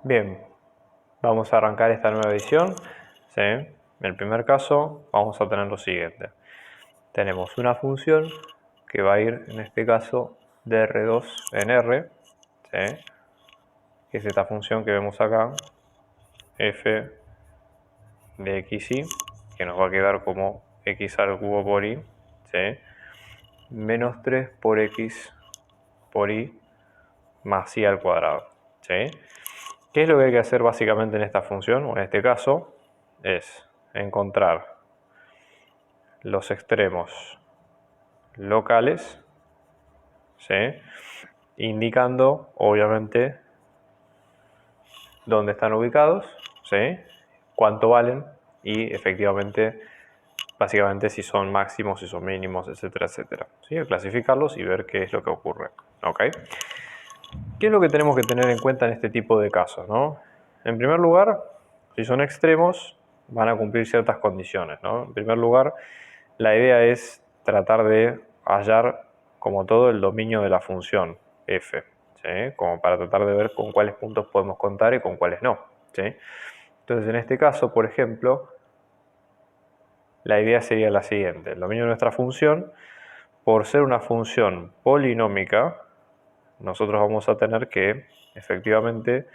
Bien, vamos a arrancar esta nueva edición. ¿Sí? En el primer caso vamos a tener lo siguiente. Tenemos una función que va a ir, en este caso, de R2 en R, ¿sí? Que es esta función que vemos acá, f de xy, que nos va a quedar como x al cubo por y, ¿sí? Menos 3 por x por y más y al cuadrado, ¿sí? ¿Qué es lo que hay que hacer básicamente en esta función? O en este caso, es encontrar los extremos locales, ¿sí? Indicando, obviamente, dónde están ubicados, ¿sí? Cuánto valen y, efectivamente, básicamente si son máximos, si son mínimos, etcétera, etcétera. ¿Sí? Clasificarlos y ver qué es lo que ocurre. ¿Ok? ¿Qué es lo que tenemos que tener en cuenta en este tipo de casos, ¿no? En primer lugar, si son extremos, van a cumplir ciertas condiciones, ¿no? En primer lugar, la idea es tratar de hallar, como todo, el dominio de la función f, ¿sí? Como para tratar de ver con cuáles puntos podemos contar y con cuáles no, ¿sí? Entonces, en este caso, por ejemplo, la idea sería la siguiente. El dominio de nuestra función, por ser una función polinómica, nosotros vamos a tener que, efectivamente,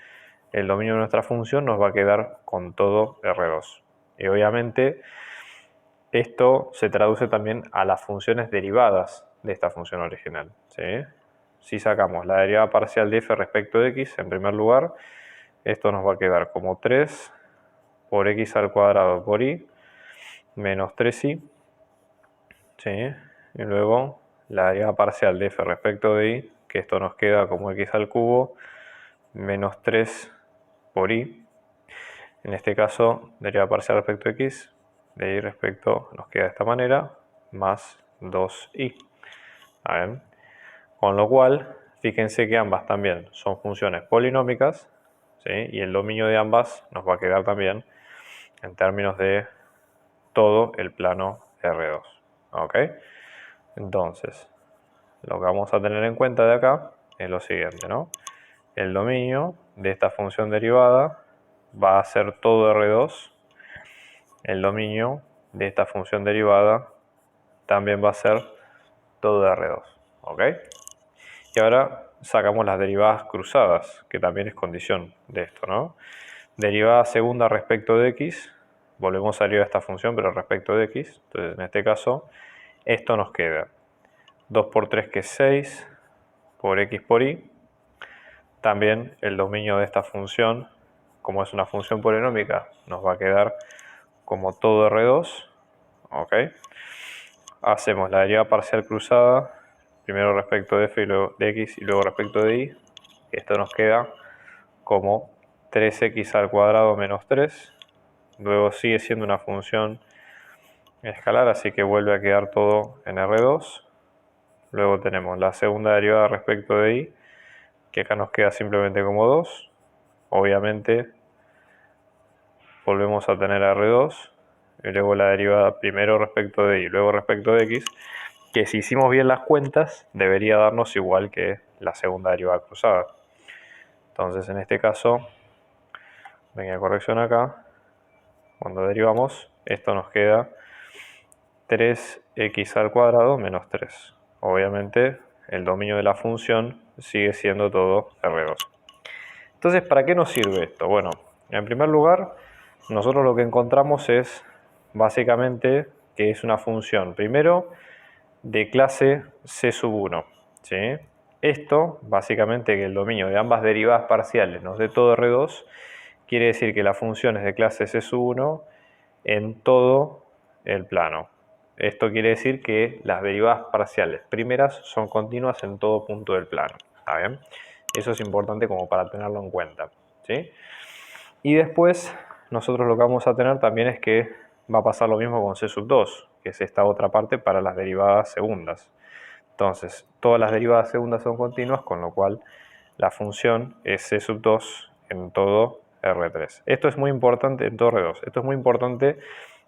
el dominio de nuestra función nos va a quedar con todo R2. Y obviamente esto se traduce también a las funciones derivadas de esta función original, ¿sí? Si sacamos la derivada parcial de f respecto de x, en primer lugar, esto nos va a quedar como 3 por x al cuadrado por y menos 3y, ¿sí? Y luego la derivada parcial de f respecto de y, que esto nos queda como x al cubo menos 3 por y. En este caso, derivada parcial respecto de x, de y respecto nos queda de esta manera, más 2y. Con lo cual, fíjense que ambas también son funciones polinómicas, ¿sí? Y el dominio de ambas nos va a quedar también en términos de todo el plano R2. ¿Ok? Entonces, lo que vamos a tener en cuenta de acá es lo siguiente, ¿no? El dominio de esta función derivada va a ser todo R2. El dominio de esta función derivada también va a ser todo R2. ¿Ok? Y ahora sacamos las derivadas cruzadas, que también es condición de esto, ¿no? Derivada segunda respecto de x, volvemos a derivar esta función, pero respecto de x. Entonces, en este caso, esto nos queda 2 por 3, que es 6, por x por y. También el dominio de esta función, como es una función polinómica, nos va a quedar como todo R2. ¿Ok? Hacemos la derivada parcial cruzada, primero respecto de f y luego de x y luego respecto de y. Esto nos queda como 3x al cuadrado menos 3. Luego sigue siendo una función escalar, así que vuelve a quedar todo en R2. Luego tenemos la segunda derivada respecto de y, que acá nos queda simplemente como 2. Obviamente volvemos a tener R2. Y luego la derivada primero respecto de y, luego respecto de x, que si hicimos bien las cuentas, debería darnos igual que la segunda derivada cruzada. Entonces, en este caso, pequeña corrección acá, cuando derivamos, esto nos queda 3x al cuadrado menos 3. Obviamente, el dominio de la función sigue siendo todo R2. Entonces, ¿para qué nos sirve esto? Bueno, en primer lugar, nosotros lo que encontramos es, básicamente, que es una función, primero, de clase C sub 1, ¿sí? Esto, básicamente, que el dominio de ambas derivadas parciales nos dé todo R2, quiere decir que la función es de clase C sub 1 en todo el plano. Esto quiere decir que las derivadas parciales primeras son continuas en todo punto del plano. ¿Está bien? Eso es importante como para tenerlo en cuenta, ¿sí? Y después, nosotros lo que vamos a tener también es que va a pasar lo mismo con C sub 2, que es esta otra parte para las derivadas segundas. Entonces, todas las derivadas segundas son continuas, con lo cual la función es C sub 2 en todo R3. Esto es muy importante en todo R2. Esto es muy importante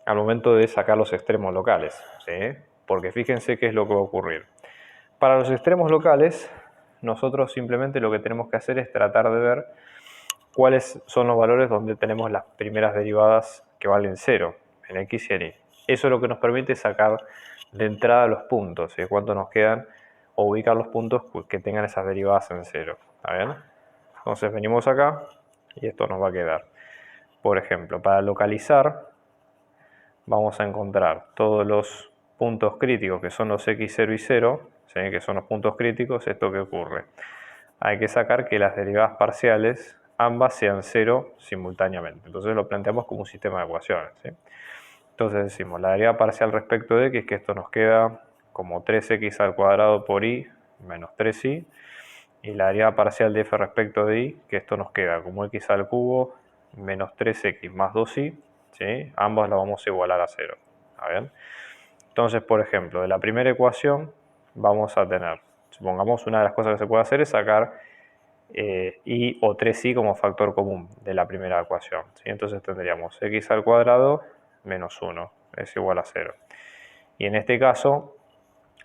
al momento de sacar los extremos locales, ¿sí? Porque fíjense qué es lo que va a ocurrir. Para los extremos locales, nosotros simplemente lo que tenemos que hacer es tratar de ver cuáles son los valores donde tenemos las primeras derivadas que valen 0, en x y en y. Eso es lo que nos permite sacar de entrada los puntos, ¿sí? Cuánto nos quedan, o ubicar los puntos que tengan esas derivadas en 0. ¿Está bien? Entonces venimos acá y esto nos va a quedar. Por ejemplo, para localizar, vamos a encontrar todos los puntos críticos, que son los x0 y 0, ¿sí? Que son los puntos críticos. ¿Esto qué ocurre? Hay que sacar que las derivadas parciales ambas sean 0 simultáneamente. Entonces lo planteamos como un sistema de ecuaciones, ¿sí? Entonces decimos la derivada parcial respecto de x, que esto nos queda como 3x al cuadrado por y menos 3y, y la derivada parcial de f respecto de y, que esto nos queda como x al cubo menos 3x más 2y, ¿sí? Ambos la vamos a igualar a 0. ¿Está bien? Entonces, por ejemplo, de la primera ecuación vamos a tener, supongamos, una de las cosas que se puede hacer es sacar y o 3y como factor común de la primera ecuación, ¿sí? Entonces tendríamos x al cuadrado menos 1 es igual a 0. Y en este caso,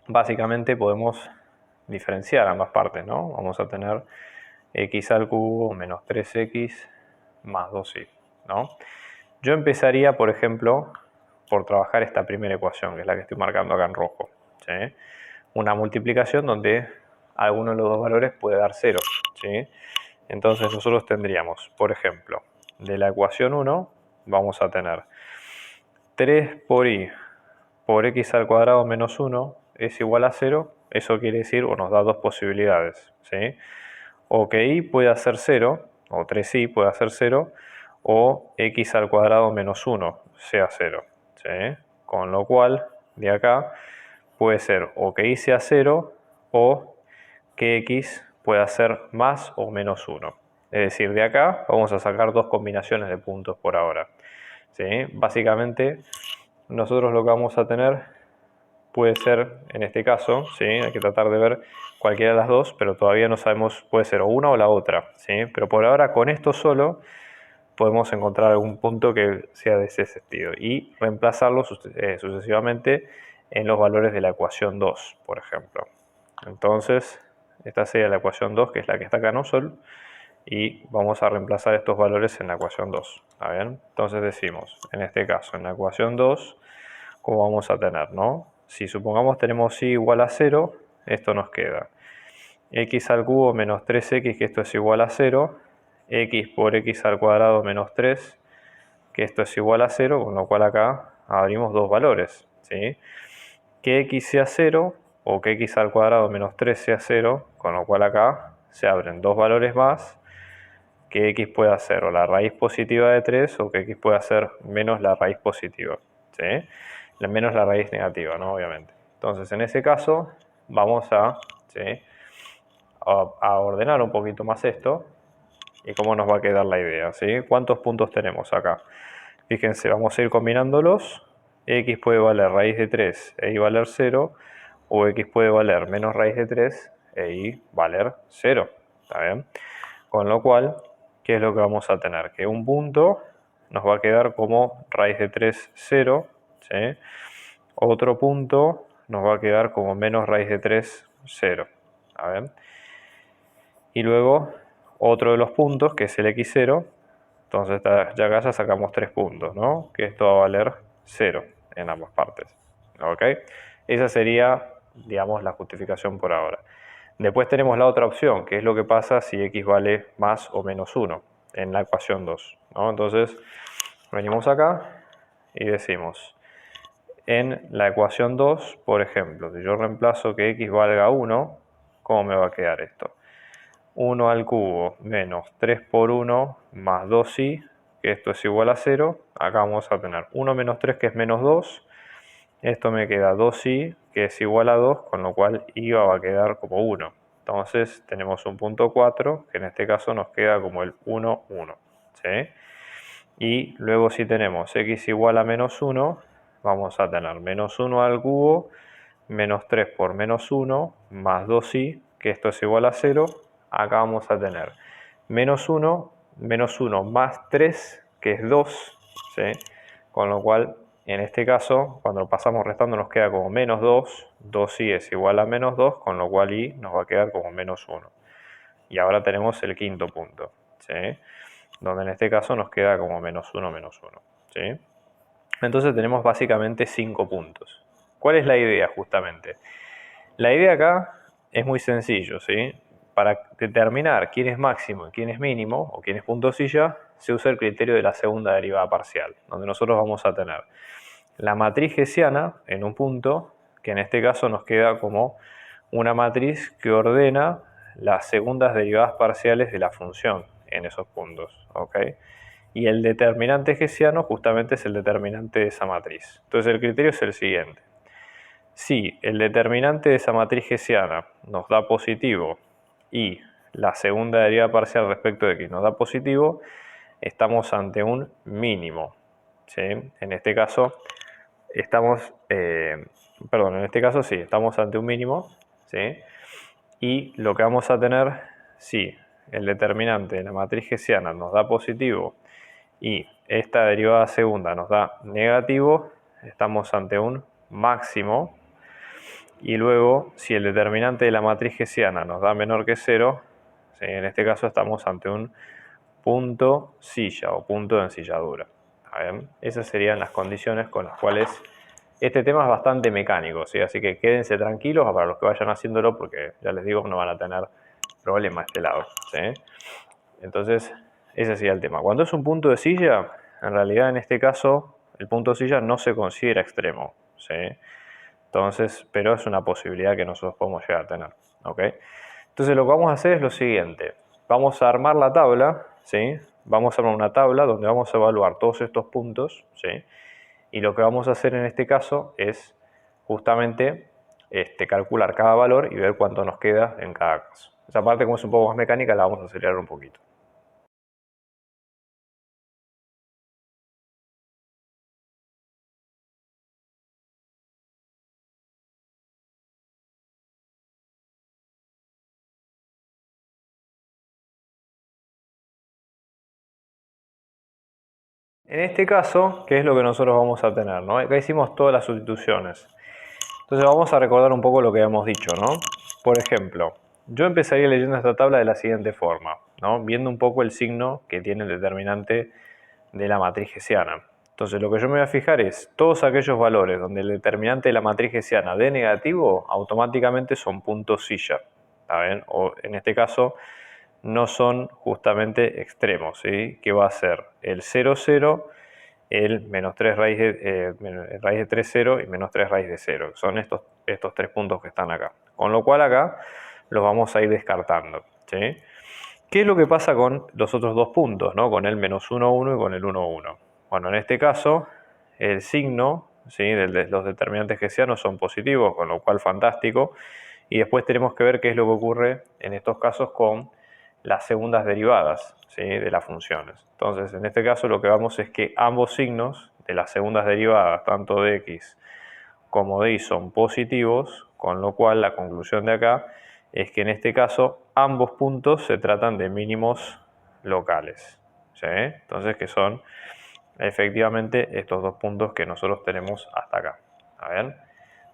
básicamente podemos diferenciar ambas partes, ¿no? Vamos a tener x al cubo menos 3x más 2y, ¿no? Yo empezaría, por ejemplo, por trabajar esta primera ecuación, que es la que estoy marcando acá en rojo, ¿sí? Una multiplicación donde alguno de los dos valores puede dar 0, ¿sí? Entonces nosotros tendríamos, por ejemplo, de la ecuación 1 vamos a tener 3 por y por x al cuadrado menos 1 es igual a 0. Eso quiere decir, o nos da dos posibilidades, ¿sí? O que y puede hacer 0, o 3y puede hacer 0, o x al cuadrado menos 1 sea 0, ¿sí? Con lo cual, de acá, puede ser o que y sea 0, o que x pueda ser más o menos 1. Es decir, de acá vamos a sacar dos combinaciones de puntos por ahora, ¿sí? Básicamente, nosotros lo que vamos a tener puede ser, en este caso, ¿sí? Hay que tratar de ver cualquiera de las dos, pero todavía no sabemos, puede ser o una o la otra, ¿sí? Pero por ahora, con esto solo, podemos encontrar algún punto que sea de ese sentido y reemplazarlo sucesivamente en los valores de la ecuación 2, por ejemplo. Entonces, esta sería la ecuación 2, que es la que está acá, ¿no? Sol, y vamos a reemplazar estos valores en la ecuación 2. ¿Está bien? Entonces decimos, en este caso, en la ecuación 2, ¿cómo vamos a tener, no? Si supongamos tenemos y igual a 0, esto nos queda x al cubo menos 3x, que esto es igual a 0, x por x al cuadrado menos 3, que esto es igual a 0, con lo cual acá abrimos dos valores, ¿sí? Que x sea 0 o que x al cuadrado menos 3 sea 0, con lo cual acá se abren dos valores más, que x pueda ser o la raíz positiva de 3 o que x pueda ser menos la raíz positiva, ¿sí? Menos la raíz negativa, ¿no? Obviamente. Entonces, en ese caso, vamos a, ¿sí? a ordenar un poquito más esto y cómo nos va a quedar la idea, ¿sí? ¿Cuántos puntos tenemos acá? Fíjense, vamos a ir combinándolos. X puede valer raíz de 3 e y valer 0, o x puede valer menos raíz de 3 e y valer 0, ¿está bien? Con lo cual, ¿qué es lo que vamos a tener? Que un punto nos va a quedar como raíz de 3, 0, ¿sí? Otro punto nos va a quedar como menos raíz de 3, 0, ¿está bien? Y luego otro de los puntos, que es el x0, entonces ya acá ya sacamos 3 puntos, ¿no? Que esto va a valer 0 en ambas partes, ¿ok? Esa sería, digamos, la justificación por ahora. Después tenemos la otra opción, que es lo que pasa si x vale más o menos 1 en la ecuación 2, ¿no? Entonces, venimos acá y decimos, en la ecuación 2, por ejemplo, si yo reemplazo que x valga 1, ¿cómo me va a quedar esto? 1 al cubo menos 3 por 1 más 2y, que esto es igual a 0. Acá vamos a tener 1 menos 3, que es menos 2. Esto me queda 2y, que es igual a 2, con lo cual y va a quedar como 1. Entonces tenemos un punto 4, que en este caso nos queda como el 1, 1. ¿Sí? Y luego si tenemos x igual a menos 1, vamos a tener menos 1 al cubo, menos 3 por menos 1, más 2y, que esto es igual a 0. Acá vamos a tener menos 1 más 3, que es 2, ¿sí? Con lo cual, en este caso, cuando lo pasamos restando nos queda como menos 2, 2y es igual a menos 2, con lo cual y nos va a quedar como menos 1. Y ahora tenemos el quinto punto, ¿sí? donde en este caso nos queda como menos 1, ¿sí? Entonces tenemos básicamente 5 puntos. ¿Cuál es la idea justamente? La idea acá es muy sencillo, ¿sí? Para determinar quién es máximo y quién es mínimo, o quién es punto silla, se usa el criterio de la segunda derivada parcial, donde nosotros vamos a tener la matriz hessiana en un punto, que en este caso nos queda como una matriz que ordena las segundas derivadas parciales de la función en esos puntos, ¿ok? Y el determinante hessiano justamente es el determinante de esa matriz. Entonces el criterio es el siguiente. Si el determinante de esa matriz hessiana nos da positivo y la segunda derivada parcial respecto de x nos da positivo, estamos ante un mínimo, ¿sí? En este caso estamos, sí, estamos ante un mínimo, ¿sí? Y lo que vamos a tener, si el determinante de la matriz hessiana nos da positivo y esta derivada segunda nos da negativo, estamos ante un máximo. Y luego, si el determinante de la matriz hessiana nos da menor que 0, ¿sí? En este caso estamos ante un punto silla o punto de ensilladura. ¿Bien? Esas serían las condiciones con las cuales este tema es bastante mecánico, ¿sí? Así que quédense tranquilos para los que vayan haciéndolo, porque ya les digo, no van a tener problema a este lado, ¿sí? Entonces, ese sería el tema. Cuando es un punto de silla, en realidad en este caso el punto de silla no se considera extremo, ¿sí? Entonces, pero es una posibilidad que nosotros podemos llegar a tener, ¿ok? Entonces lo que vamos a hacer es lo siguiente. Vamos a armar la tabla, ¿sí? Vamos a armar una tabla donde vamos a evaluar todos estos puntos, ¿sí? Y lo que vamos a hacer en este caso es justamente calcular cada valor y ver cuánto nos queda en cada caso. Esa parte, como es un poco más mecánica, la vamos a acelerar un poquito. En este caso, ¿qué es lo que nosotros vamos a tener, ¿no? Acá hicimos todas las sustituciones. Entonces vamos a recordar un poco lo que habíamos dicho, ¿no? Por ejemplo, yo empezaría leyendo esta tabla de la siguiente forma, ¿no? Viendo un poco el signo que tiene el determinante de la matriz hessiana. Entonces lo que yo me voy a fijar es todos aquellos valores donde el determinante de la matriz hessiana dé negativo, automáticamente son puntos silla, ¿está bien? O en este caso no son justamente extremos, ¿sí? Que va a ser el 0, 0, el menos 3 raíz de 3, 0 y menos 3 raíz de 0. Son estos tres puntos que están acá. Con lo cual acá los vamos a ir descartando, ¿sí? ¿Qué es lo que pasa con los otros dos puntos, ¿no? Con el menos 1, 1 y con el 1, 1. Bueno, en este caso, el signo, ¿sí? de los determinantes hessianos son positivos, con lo cual fantástico. Y después tenemos que ver qué es lo que ocurre en estos casos con las segundas derivadas, ¿sí? de las funciones. Entonces, en este caso lo que vamos es que ambos signos de las segundas derivadas, tanto de x como de y, son positivos, con lo cual la conclusión de acá es que en este caso ambos puntos se tratan de mínimos locales, ¿sí? Entonces, que son efectivamente estos dos puntos que nosotros tenemos hasta acá. A ver.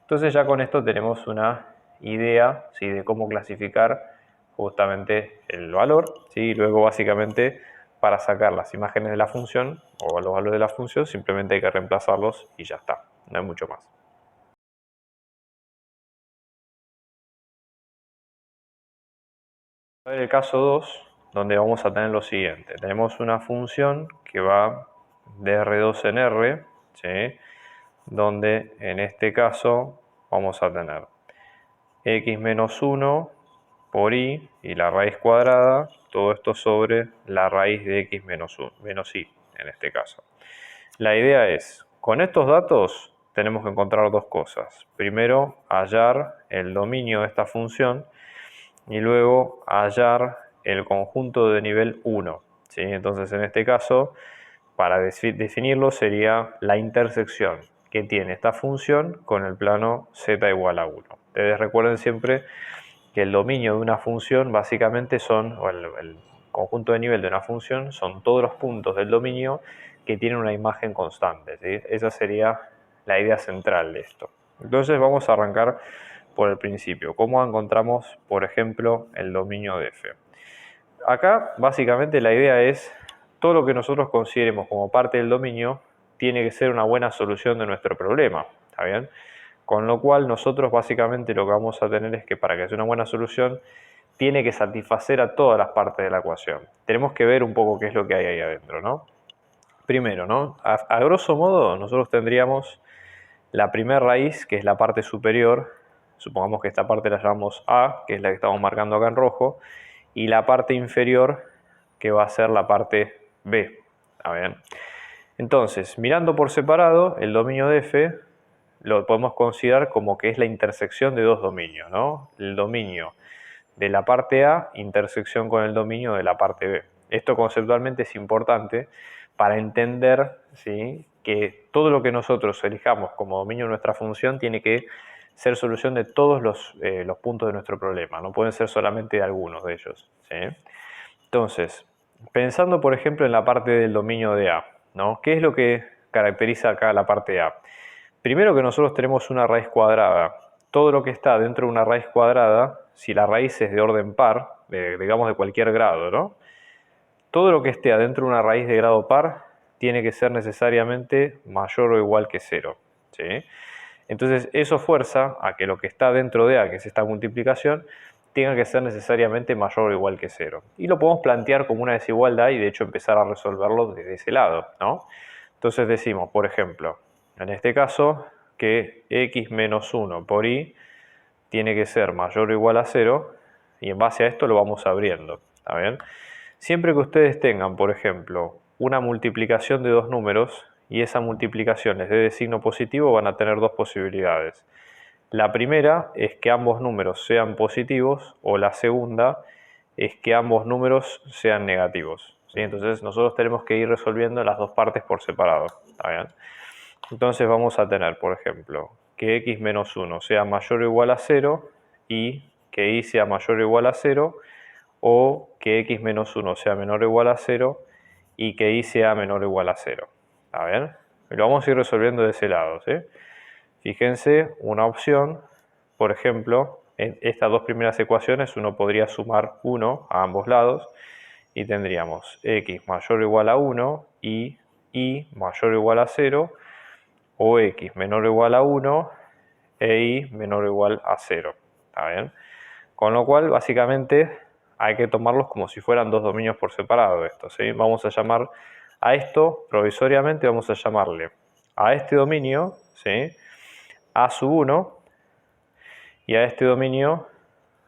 Entonces ya con esto tenemos una idea, ¿sí? de cómo clasificar justamente el valor, ¿sí? Y luego básicamente para sacar las imágenes de la función o los valores de la función simplemente hay que reemplazarlos y ya está, no hay mucho más. A ver el caso 2, donde vamos a tener lo siguiente. Tenemos una función que va de R2 en R, ¿sí? Donde en este caso vamos a tener x menos 1 por y la raíz cuadrada, todo esto sobre la raíz de x menos y en este caso. La idea es, con estos datos tenemos que encontrar dos cosas. Primero, hallar el dominio de esta función y luego hallar el conjunto de nivel 1. ¿sí? Entonces, en este caso, para definirlo sería la intersección que tiene esta función con el plano z igual a 1. Ustedes recuerden siempre que el dominio de una función básicamente son, o el conjunto de nivel de una función son todos los puntos del dominio que tienen una imagen constante. ¿sí? Esa sería la idea central de esto. Entonces vamos a arrancar por el principio. ¿Cómo encontramos, por ejemplo, el dominio de f? Acá básicamente la idea es todo lo que nosotros consideremos como parte del dominio tiene que ser una buena solución de nuestro problema, ¿está bien? Con lo cual nosotros básicamente lo que vamos a tener es que para que sea una buena solución tiene que satisfacer a todas las partes de la ecuación. Tenemos que ver un poco qué es lo que hay ahí adentro, ¿no? Primero, ¿no? A grosso modo nosotros tendríamos la primera raíz, que es la parte superior. Supongamos que esta parte la llamamos A, que es la que estamos marcando acá en rojo, y la parte inferior, que va a ser la parte B. ¿Está bien? Entonces, mirando por separado, el dominio de F lo podemos considerar como que es la intersección de dos dominios, ¿no? El dominio de la parte A, intersección con el dominio de la parte B. Esto conceptualmente es importante para entender, ¿sí?, que todo lo que nosotros elijamos como dominio de nuestra función tiene que ser solución de todos los puntos de nuestro problema, no pueden ser solamente de algunos de ellos, ¿sí? Entonces, pensando por ejemplo en la parte del dominio de A, ¿no? ¿Qué es lo que caracteriza acá la parte A? Primero que nosotros tenemos una raíz cuadrada. Todo lo que está dentro de una raíz cuadrada, si la raíz es de orden par, digamos de cualquier grado, ¿no? Todo lo que esté adentro de una raíz de grado par tiene que ser necesariamente mayor o igual que 0, ¿sí? Entonces eso fuerza a que lo que está dentro de A, que es esta multiplicación, tenga que ser necesariamente mayor o igual que 0. Y lo podemos plantear como una desigualdad y de hecho empezar a resolverlo desde ese lado, ¿no? Entonces decimos, por ejemplo, en este caso, que x menos 1 por y tiene que ser mayor o igual a 0, y en base a esto lo vamos abriendo, ¿está bien? Siempre que ustedes tengan, por ejemplo, una multiplicación de dos números y esa multiplicación les dé de signo positivo, van a tener dos posibilidades. La primera es que ambos números sean positivos, o la segunda es que ambos números sean negativos, ¿sí? Entonces nosotros tenemos que ir resolviendo las dos partes por separado, ¿está bien? Entonces vamos a tener, por ejemplo, que x menos 1 sea mayor o igual a 0 y que y sea mayor o igual a 0, o que x menos 1 sea menor o igual a 0 y que y sea menor o igual a 0. ¿Está bien? Lo vamos a ir resolviendo de ese lado, ¿sí? Fíjense, una opción, por ejemplo, en estas dos primeras ecuaciones uno podría sumar 1 a ambos lados y tendríamos x mayor o igual a 1 y y mayor o igual a 0, o x menor o igual a 1 e y menor o igual a 0. ¿Está bien? Con lo cual, básicamente, hay que tomarlos como si fueran dos dominios por separado estos, ¿sí? Vamos a llamar a esto, provisoriamente, vamos a llamarle a este dominio, ¿sí?, A sub 1 y a este dominio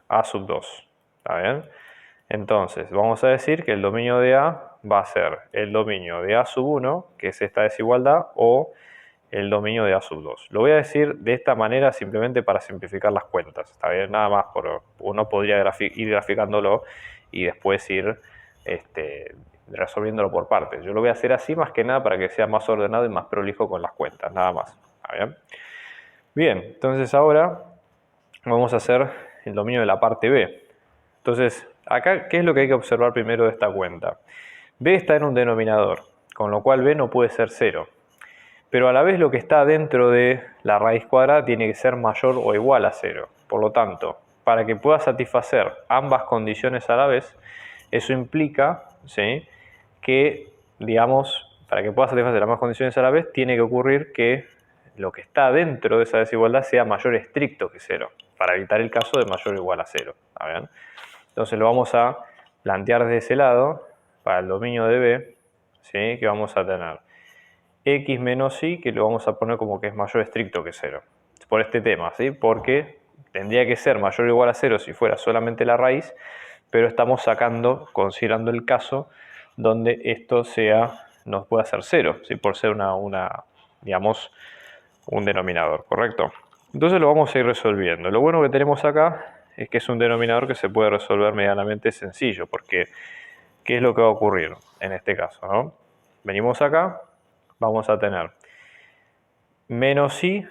A sub 2. ¿Está bien? Entonces, vamos a decir que el dominio de A va a ser el dominio de A sub 1, que es esta desigualdad, o el dominio de A sub 2. Lo voy a decir de esta manera simplemente para simplificar las cuentas, ¿está bien? Nada más, uno podría ir graficándolo y después ir resolviéndolo por partes. Yo lo voy a hacer así más que nada para que sea más ordenado y más prolijo con las cuentas, nada más. ¿Está bien? Bien, entonces ahora vamos a hacer el dominio de la parte B. Entonces, acá, ¿qué es lo que hay que observar primero de esta cuenta? B está en un denominador, con lo cual B no puede ser 0. Pero a la vez lo que está dentro de la raíz cuadrada tiene que ser mayor o igual a 0. Por lo tanto, para que pueda satisfacer ambas condiciones a la vez, eso implica, ¿sí?, que, digamos, para que pueda satisfacer ambas condiciones a la vez, tiene que ocurrir que lo que está dentro de esa desigualdad sea mayor estricto que 0, para evitar el caso de mayor o igual a 0. ¿Está bien? Entonces lo vamos a plantear desde ese lado, para el dominio de B, ¿sí?, que vamos a tener x menos y, que lo vamos a poner como que es mayor estricto que 0. Por este tema, ¿sí? Porque tendría que ser mayor o igual a 0 si fuera solamente la raíz, pero estamos considerando el caso donde esto nos pueda ser 0, ¿sí?, por ser digamos, un denominador, ¿correcto? Entonces lo vamos a ir resolviendo. Lo bueno que tenemos acá es que es un denominador que se puede resolver medianamente sencillo, porque ¿qué es lo que va a ocurrir en este caso, ¿no? Venimos acá, vamos a tener menos y,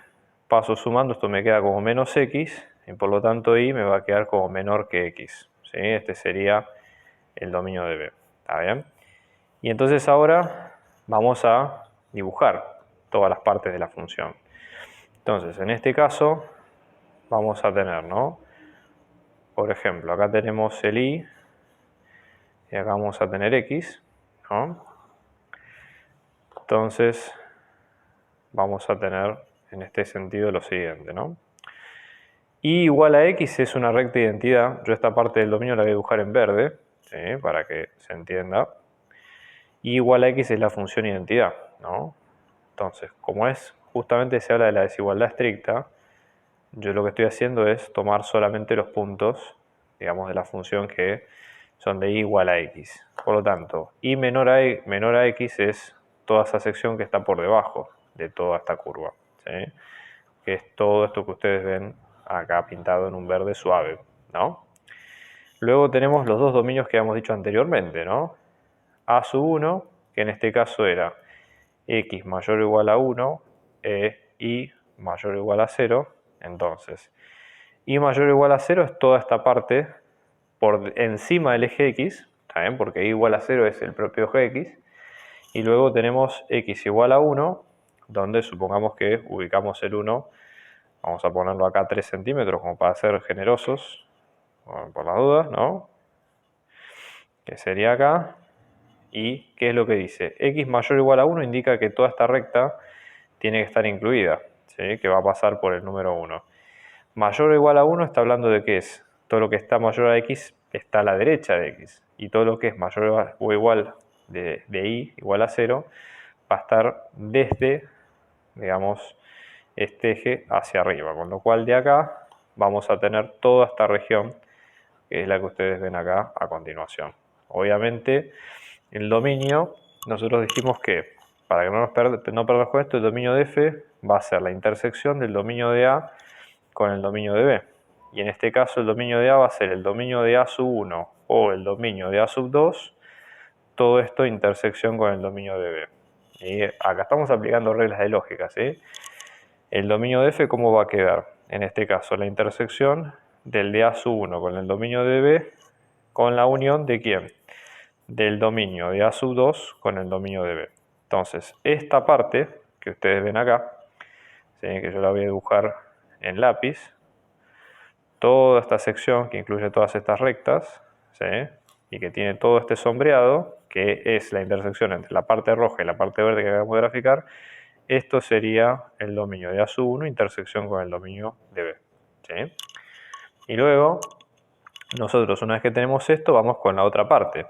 paso sumando, esto me queda como menos x, y por lo tanto y me va a quedar como menor que x, ¿sí? Este sería el dominio de B, ¿está bien? Y entonces ahora vamos a dibujar todas las partes de la función. Entonces, en este caso, vamos a tener, ¿no?, por ejemplo, acá tenemos el y acá vamos a tener x, ¿no? Entonces vamos a tener en este sentido lo siguiente, ¿no? Y igual a x es una recta identidad. Yo esta parte del dominio la voy a dibujar en verde, ¿sí? Para que se entienda. Y igual a x es la función identidad, ¿no? Entonces, como es, justamente se habla de la desigualdad estricta, yo lo que estoy haciendo es tomar solamente los puntos, digamos, de la función que son de y igual a x. Por lo tanto, y menor a x es toda esa sección que está por debajo de toda esta curva, ¿sí? Que es todo esto que ustedes ven acá pintado en un verde suave, ¿no? Luego tenemos los dos dominios que habíamos dicho anteriormente, ¿no? A sub 1, que en este caso era x mayor o igual a 1, y mayor o igual a 0. Entonces, y mayor o igual a 0 es toda esta parte por encima del eje x, ¿saben? Porque y igual a 0 es el propio eje x. Y luego tenemos x igual a 1, donde supongamos que ubicamos el 1, vamos a ponerlo acá a 3 centímetros como para ser generosos, por las dudas, ¿no? Que sería acá. ¿Y qué es lo que dice? X mayor o igual a 1 indica que toda esta recta tiene que estar incluida, ¿sí? Que va a pasar por el número 1. Mayor o igual a 1 está hablando de qué es. Todo lo que está mayor a x está a la derecha de x. Y todo lo que es mayor o igual de y igual a 0 va a estar desde, digamos, este eje hacia arriba. Con lo cual de acá vamos a tener toda esta región, que es la que ustedes ven acá a continuación. Obviamente, el dominio, nosotros dijimos que, para que no perdamos con esto, el dominio de f va a ser la intersección del dominio de A con el dominio de B. Y en este caso el dominio de A va a ser el dominio de A sub 1 o el dominio de A sub 2, todo esto intersección con el dominio de B. Y acá estamos aplicando reglas de lógica, ¿sí? El dominio de F, ¿cómo va a quedar? En este caso, la intersección del de A sub 1 con el dominio de B con la unión de ¿quién? Del dominio de A sub 2 con el dominio de B. Entonces, esta parte que ustedes ven acá, ¿sí? Que yo la voy a dibujar en lápiz, toda esta sección que incluye todas estas rectas, ¿sí? Y que tiene todo este sombreado, que es la intersección entre la parte roja y la parte verde que acabamos de graficar, esto sería el dominio de A sub 1 intersección con el dominio de B, ¿sí? Y luego, nosotros una vez que tenemos esto, vamos con la otra parte.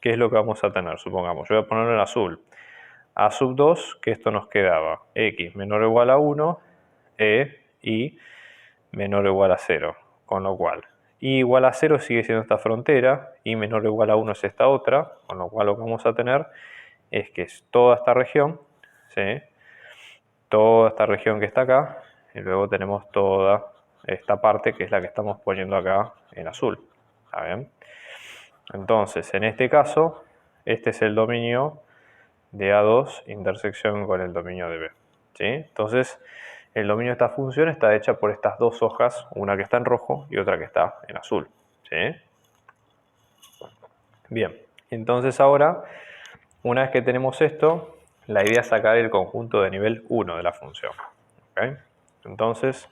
¿Qué es lo que vamos a tener? Supongamos, yo voy a ponerlo en azul. A sub 2, que esto nos quedaba x menor o igual a 1, y menor o igual a 0. Con lo cual, y igual a 0 sigue siendo esta frontera, y menor o igual a 1 es esta otra, con lo cual lo que vamos a tener es que es toda esta región, ¿sí? Toda esta región que está acá, y luego tenemos toda esta parte que es la que estamos poniendo acá en azul. ¿Está bien? Entonces, en este caso, este es el dominio de A2 intersección con el dominio de B, ¿sí? Entonces, el dominio de esta función está hecha por estas dos hojas, una que está en rojo y otra que está en azul, ¿sí? Bien, entonces ahora, una vez que tenemos esto, la idea es sacar el conjunto de nivel 1 de la función, ¿okay? Entonces,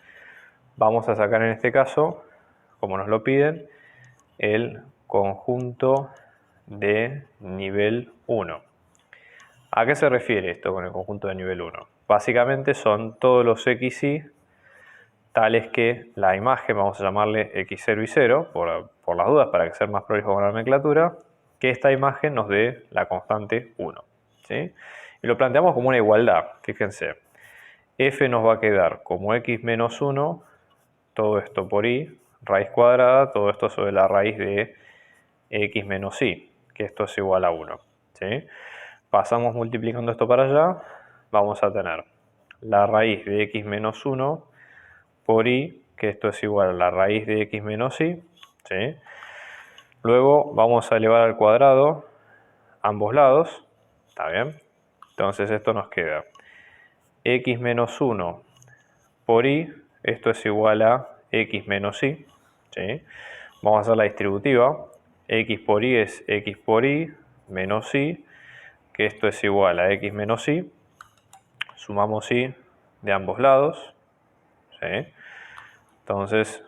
vamos a sacar en este caso, como nos lo piden, el conjunto de nivel 1. ¿A qué se refiere esto con el conjunto de nivel 1? Básicamente son todos los xy tales que la imagen, vamos a llamarle x0 y 0, por las dudas, para que sea más prolijo con la nomenclatura, que esta imagen nos dé la constante 1, ¿sí? Y lo planteamos como una igualdad, fíjense. F nos va a quedar como x menos 1, todo esto por y, raíz cuadrada, todo esto sobre la raíz de x menos y, que esto es igual a 1, ¿sí? Pasamos multiplicando esto para allá, vamos a tener la raíz de x menos 1 por y, que esto es igual a la raíz de x menos y, ¿sí? Luego vamos a elevar al cuadrado ambos lados, ¿está bien? Entonces esto nos queda x menos 1 por y, esto es igual a x menos y, ¿sí? Vamos a hacer la distributiva, x por y es x por y menos y, que esto es igual a x menos y, sumamos y de ambos lados, ¿sí? Entonces,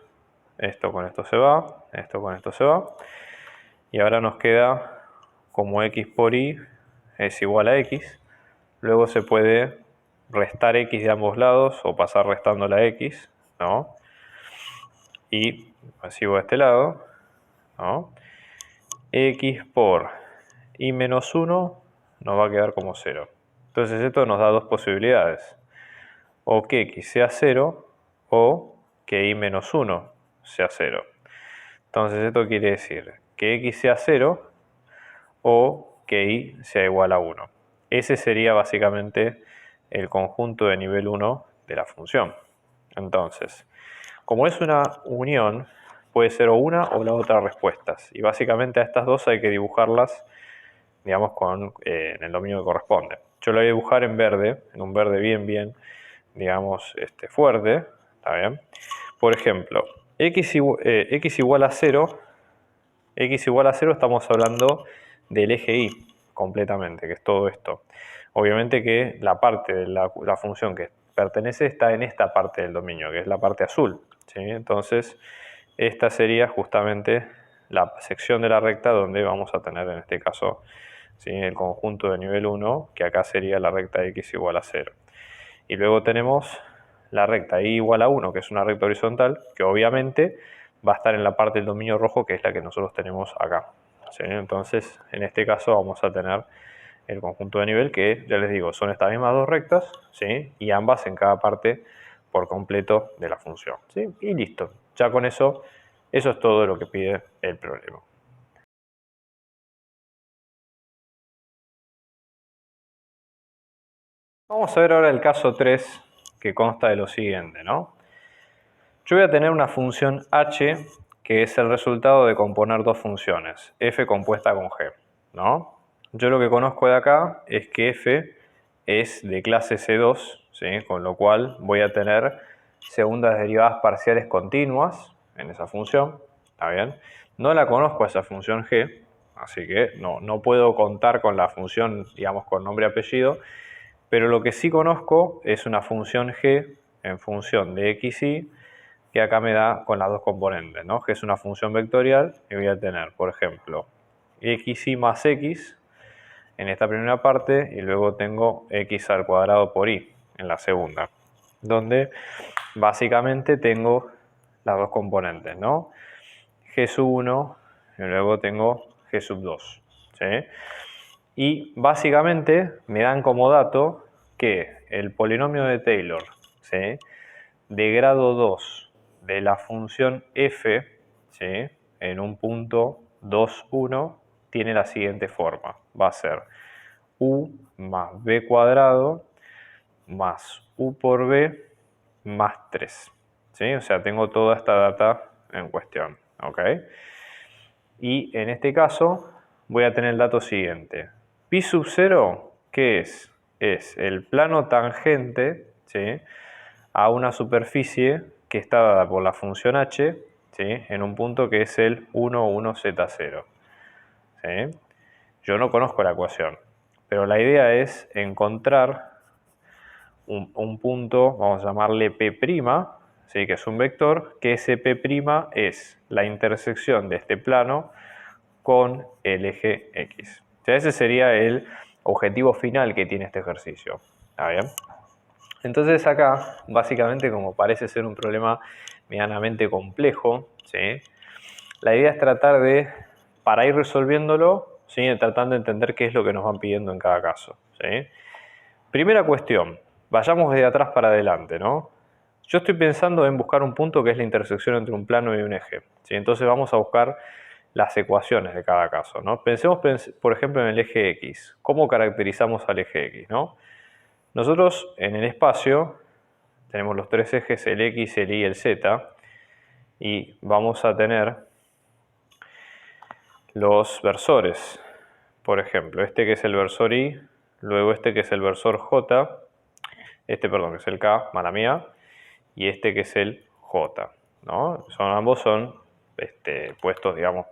esto con esto se va, esto con esto se va, y ahora nos queda como x por y es igual a x, luego se puede restar x de ambos lados o pasar restando la x, ¿no? Y sigo a este lado, ¿no? X por y menos 1 nos va a quedar como 0. Entonces esto nos da dos posibilidades. O que x sea 0 o que y menos 1 sea 0. Entonces esto quiere decir que x sea 0 o que y sea igual a 1. Ese sería básicamente el conjunto de nivel 1 de la función. Entonces, como es una unión, puede ser o una o la otra respuestas. Y básicamente a estas dos hay que dibujarlas, digamos, en el dominio que corresponde. Yo lo voy a dibujar en verde, en un verde bien, digamos, fuerte. ¿Está bien? Por ejemplo, x igual a 0. X igual a 0 estamos hablando del eje y completamente, que es todo esto. Obviamente que la parte de la función que pertenece está en esta parte del dominio, que es la parte azul, ¿sí? Entonces, esta sería justamente la sección de la recta donde vamos a tener en este caso, ¿sí?, el conjunto de nivel 1, que acá sería la recta x igual a 0. Y luego tenemos la recta y igual a 1, que es una recta horizontal, que obviamente va a estar en la parte del dominio rojo, que es la que nosotros tenemos acá, ¿sí? Entonces, en este caso vamos a tener el conjunto de nivel, que ya les digo, son estas mismas dos rectas, ¿sí?, y ambas en cada parte por completo de la función, ¿sí? Y listo. Ya con eso es todo lo que pide el problema. Vamos a ver ahora el caso 3, que consta de lo siguiente, ¿no? Yo voy a tener una función h, que es el resultado de componer dos funciones, f compuesta con g, ¿no? Yo lo que conozco de acá es que f es de clase C2, ¿sí?, con lo cual voy a tener segundas derivadas parciales continuas en esa función, ¿está bien? No la conozco a esa función g, así que no puedo contar con la función, digamos, con nombre y apellido, pero lo que sí conozco es una función g en función de x y, que acá me da con las dos componentes, ¿no? Que es una función vectorial y voy a tener, por ejemplo, xy más x en esta primera parte y luego tengo x al cuadrado por y en la segunda, donde básicamente tengo las dos componentes, ¿no? G sub 1 y luego tengo G sub 2, ¿sí? Y básicamente me dan como dato que el polinomio de Taylor, ¿sí?, de grado 2 de la función f, ¿sí?, en un punto 2, 1, tiene la siguiente forma. Va a ser u más b cuadrado más u por b más 3. ¿Sí? O sea, tengo toda esta data en cuestión. ¿Ok? Y en este caso voy a tener el dato siguiente. Pi sub 0, ¿qué es? Es el plano tangente, ¿sí?, a una superficie que está dada por la función h, ¿sí?, en un punto que es el 1, 1, z0. ¿Sí? Yo no conozco la ecuación, pero la idea es encontrar un punto, vamos a llamarle P', ¿sí?, que es un vector, que ese P' es la intersección de este plano con el eje X. O sea, ese sería el objetivo final que tiene este ejercicio. ¿Está bien? Entonces acá, básicamente, como parece ser un problema medianamente complejo, ¿sí?, la idea es tratar de, para ir resolviéndolo, ¿sí?, tratando de entender qué es lo que nos van pidiendo en cada caso, ¿sí? Primera cuestión, vayamos de atrás para adelante, ¿no? Yo estoy pensando en buscar un punto que es la intersección entre un plano y un eje, ¿sí? Entonces vamos a buscar las ecuaciones de cada caso, ¿no? Pensemos, por ejemplo, en el eje X. ¿Cómo caracterizamos al eje X, no? Nosotros en el espacio tenemos los tres ejes, el X, el Y y el Z, y vamos a tener los versores. Por ejemplo, este que es el versor Y, luego este que es el versor J, perdón, que es el K, mala mía, y este que es el J, ¿no? Ambos son puestos, digamos,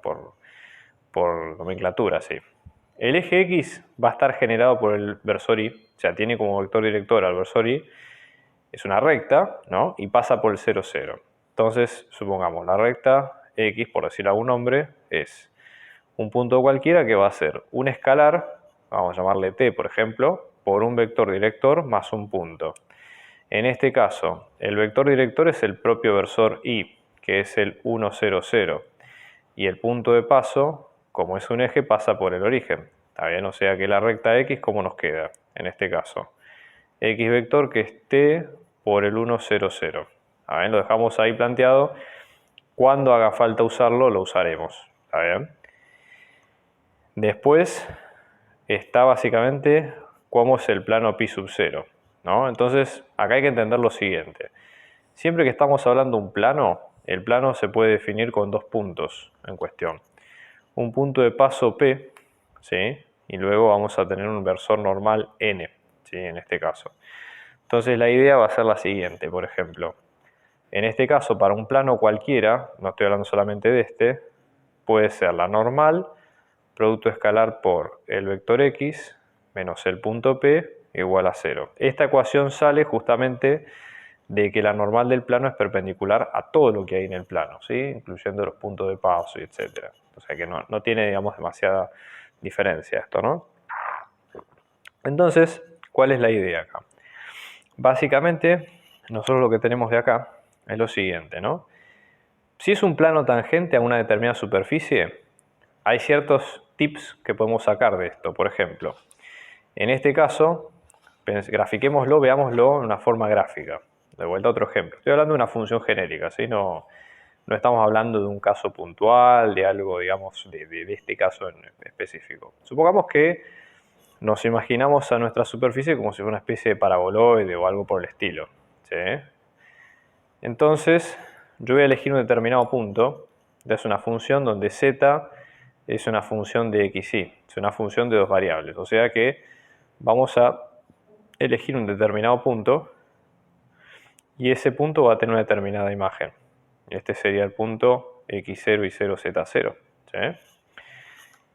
por nomenclatura, sí. El eje X va a estar generado por el versor Y, o sea, tiene como vector director al versor Y, es una recta, ¿no?, y pasa por el 0, 0. Entonces, supongamos, la recta X, por decir algún nombre, es un punto cualquiera que va a ser un escalar, vamos a llamarle T, por ejemplo, por un vector director más un punto. En este caso, el vector director es el propio versor y, que es el 1, 0, 0. Y el punto de paso, como es un eje, pasa por el origen. ¿Está bien? O sea que la recta X, ¿cómo nos queda? En este caso, X vector que esté por el 1, 0, 0. ¿Está bien? Lo dejamos ahí planteado. Cuando haga falta usarlo, lo usaremos. ¿Está bien? Después está básicamente cómo es el plano pi sub 0, ¿no? Entonces, acá hay que entender lo siguiente. Siempre que estamos hablando de un plano, el plano se puede definir con dos puntos en cuestión. Un punto de paso P, ¿sí? Y luego vamos a tener un versor normal N, ¿sí? En este caso. Entonces la idea va a ser la siguiente, por ejemplo. En este caso, para un plano cualquiera, no estoy hablando solamente de este, puede ser la normal, producto escalar por el vector X menos el punto P igual a 0. Esta ecuación sale justamente de que la normal del plano es perpendicular a todo lo que hay en el plano, ¿sí? Incluyendo los puntos de paso y etc. O sea que no tiene, digamos, demasiada diferencia esto, ¿no? Entonces, ¿cuál es la idea acá? Básicamente, nosotros lo que tenemos de acá es lo siguiente, ¿no? Si es un plano tangente a una determinada superficie, hay ciertos tips que podemos sacar de esto. Por ejemplo, en este caso, grafiquémoslo, veámoslo en una forma gráfica. De vuelta otro ejemplo. Estoy hablando de una función genérica, ¿sí? No estamos hablando de un caso puntual, de algo, digamos, de este caso en específico. Supongamos que nos imaginamos a nuestra superficie como si fuera una especie de paraboloide o algo por el estilo, ¿sí? Entonces, yo voy a elegir un determinado punto. Es una función donde z es una función de x, y, es una función de dos variables. O sea que vamos a elegir un determinado punto y ese punto va a tener una determinada imagen. Este sería el punto x0 y 0z0. ¿Sí?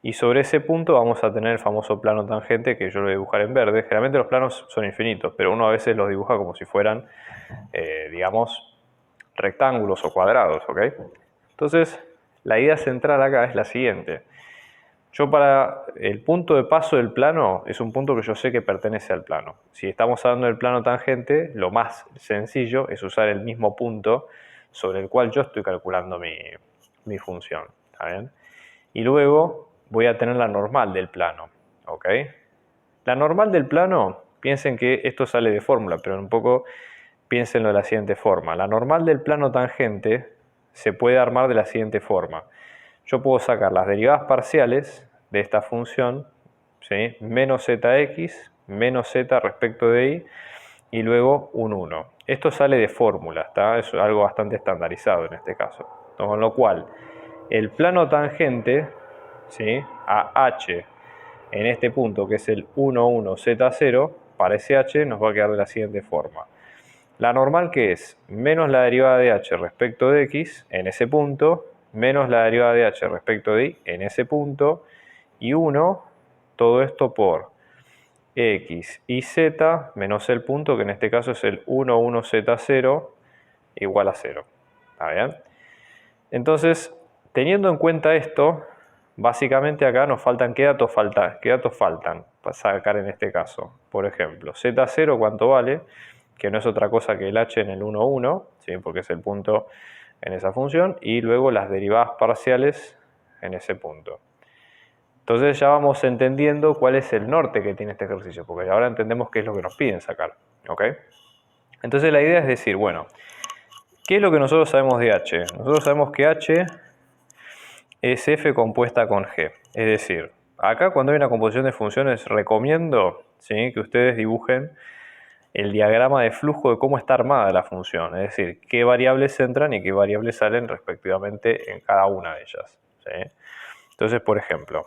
Y sobre ese punto vamos a tener el famoso plano tangente que yo lo voy a dibujar en verde. Generalmente los planos son infinitos, pero uno a veces los dibuja como si fueran, digamos, rectángulos o cuadrados, ¿ok? Entonces, la idea central acá es la siguiente. Yo para el punto de paso del plano es un punto que yo sé que pertenece al plano. Si estamos hablando del plano tangente, lo más sencillo es usar el mismo punto sobre el cual yo estoy calculando mi función. ¿Está bien? Y luego voy a tener la normal del plano. ¿Ok? La normal del plano, piensen que esto sale de fórmula, pero un poco piénsenlo de la siguiente forma. La normal del plano tangente se puede armar de la siguiente forma. Yo puedo sacar las derivadas parciales de esta función, ¿sí? Menos zx, menos z respecto de y luego un 1. Esto sale de fórmula, ¿está? Es algo bastante estandarizado en este caso. Con lo cual, el plano tangente, ¿sí? A h en este punto, que es el 1, 1, z0, para ese h nos va a quedar de la siguiente forma. La normal, que es menos la derivada de h respecto de x en ese punto, menos la derivada de h respecto de y en ese punto, y 1, todo esto por x y z menos el punto, que en este caso es el 1, 1, z0 igual a 0. ¿Está bien? Entonces, teniendo en cuenta esto, básicamente acá nos faltan, ¿qué datos faltan para sacar en este caso? Por ejemplo, z0, ¿cuánto vale? Que no es otra cosa que el h en el 1, 1, ¿sí? Porque es el punto en esa función, y luego las derivadas parciales en ese punto. Entonces ya vamos entendiendo cuál es el norte que tiene este ejercicio, porque ahora entendemos qué es lo que nos piden sacar. ¿Ok? Entonces la idea es decir, bueno, ¿qué es lo que nosotros sabemos de h? Nosotros sabemos que h es f compuesta con g. Es decir, acá cuando hay una composición de funciones recomiendo, ¿sí?, que ustedes dibujen el diagrama de flujo de cómo está armada la función. Es decir, qué variables entran y qué variables salen respectivamente en cada una de ellas. ¿Sí? Entonces, por ejemplo,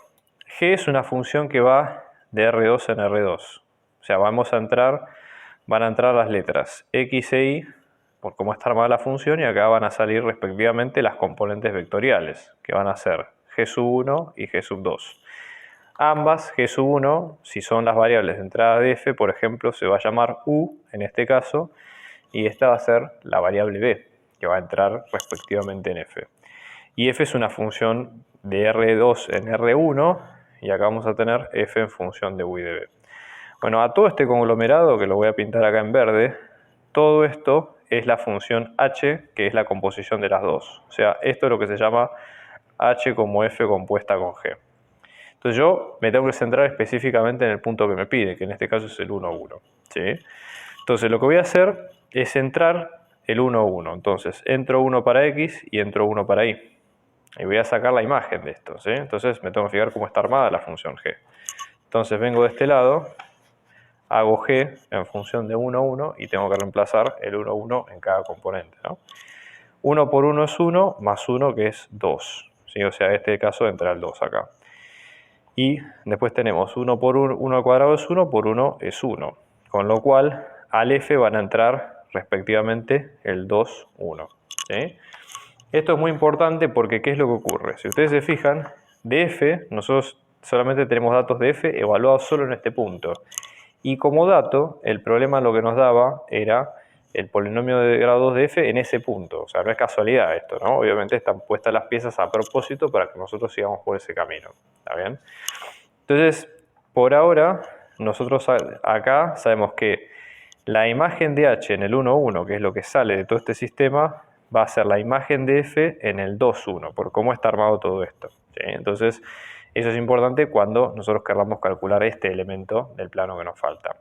g es una función que va de R2 en R2. O sea, van a entrar las letras x e y por cómo está armada la función, y acá van a salir respectivamente las componentes vectoriales, que van a ser g1 y g2. Ambas, g1, si son las variables de entrada de f, por ejemplo, se va a llamar u en este caso, y esta va a ser la variable b, que va a entrar respectivamente en f. Y f es una función de R2 en R1, y acá vamos a tener f en función de u y de b. Bueno, a todo este conglomerado, que lo voy a pintar acá en verde, todo esto es la función h, que es la composición de las dos. O sea, esto es lo que se llama h como f compuesta con g. Entonces yo me tengo que centrar específicamente en el punto que me pide, que en este caso es el 1, 1. ¿Sí? Entonces lo que voy a hacer es centrar el 1, 1. Entonces entro 1 para x y entro 1 para y. Y voy a sacar la imagen de esto. ¿Sí? Entonces me tengo que fijar cómo está armada la función g. Entonces vengo de este lado, hago g en función de 1, 1 y tengo que reemplazar el 1, 1 en cada componente, ¿no? 1 por 1 es 1, más 1 que es 2. ¿Sí? O sea, en este caso entra el 2 acá. Y después tenemos 1 por 1 al cuadrado es 1, por 1 es 1. Con lo cual al f van a entrar respectivamente el 2, 1. ¿Sí? Esto es muy importante porque ¿qué es lo que ocurre? Si ustedes se fijan, de f nosotros solamente tenemos datos de f evaluados solo en este punto. Y como dato, el problema lo que nos daba era el polinomio de grado 2 de f en ese punto. O sea, no es casualidad esto, ¿no? Obviamente están puestas las piezas a propósito para que nosotros sigamos por ese camino. ¿Está bien? Entonces, por ahora, nosotros acá sabemos que la imagen de h en el 1, 1, que es lo que sale de todo este sistema, va a ser la imagen de f en el 2, 1, por cómo está armado todo esto. ¿Sí? Entonces, eso es importante cuando nosotros queramos calcular este elemento del plano que nos falta.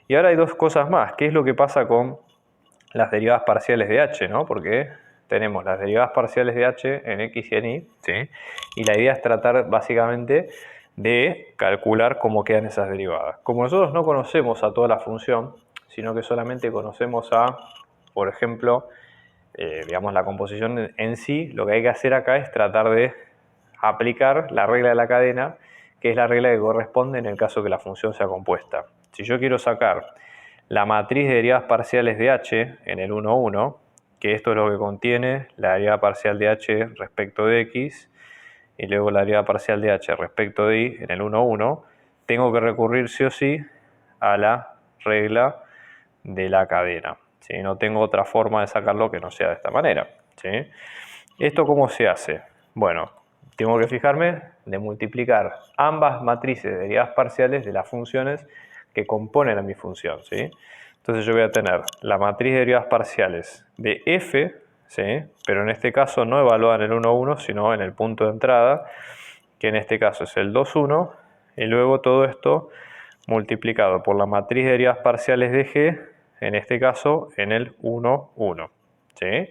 Y ahora hay dos cosas más. ¿Qué es lo que pasa con las derivadas parciales de h? ¿No? Porque tenemos las derivadas parciales de h en x y en y, ¿sí? Y la idea es tratar básicamente de calcular cómo quedan esas derivadas. Como nosotros no conocemos a toda la función, sino que solamente conocemos a, por ejemplo, digamos la composición en sí, lo que hay que hacer acá es tratar de aplicar la regla de la cadena, que es la regla que corresponde en el caso que la función sea compuesta. Si yo quiero sacar la matriz de derivadas parciales de h en el 1, 1, que esto es lo que contiene la derivada parcial de h respecto de x, y luego la derivada parcial de h respecto de y en el 1, 1, tengo que recurrir sí o sí a la regla de la cadena. ¿Sí? No tengo otra forma de sacarlo que no sea de esta manera. ¿Sí? ¿Esto cómo se hace? Bueno, tengo que fijarme de multiplicar ambas matrices de derivadas parciales de las funciones que componen a mi función. ¿Sí? Entonces yo voy a tener la matriz de derivadas parciales de f, ¿sí? Pero en este caso no evaluada en el 1, 1, sino en el punto de entrada, que en este caso es el 2, 1, y luego todo esto multiplicado por la matriz de derivadas parciales de g, en este caso en el 1, 1. ¿Sí?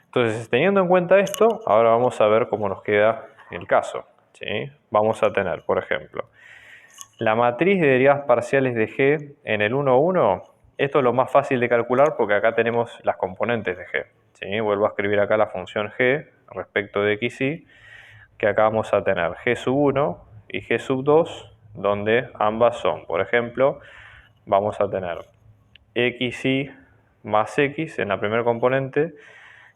Entonces, teniendo en cuenta esto, ahora vamos a ver cómo nos queda el caso. ¿Sí? Vamos a tener, por ejemplo, la matriz de derivadas parciales de g en el 1, 1. Esto es lo más fácil de calcular porque acá tenemos las componentes de g. ¿Sí? Vuelvo a escribir acá la función g respecto de x y, que acá vamos a tener g sub 1 y g sub 2, donde ambas son, por ejemplo, vamos a tener xy más x en la primera componente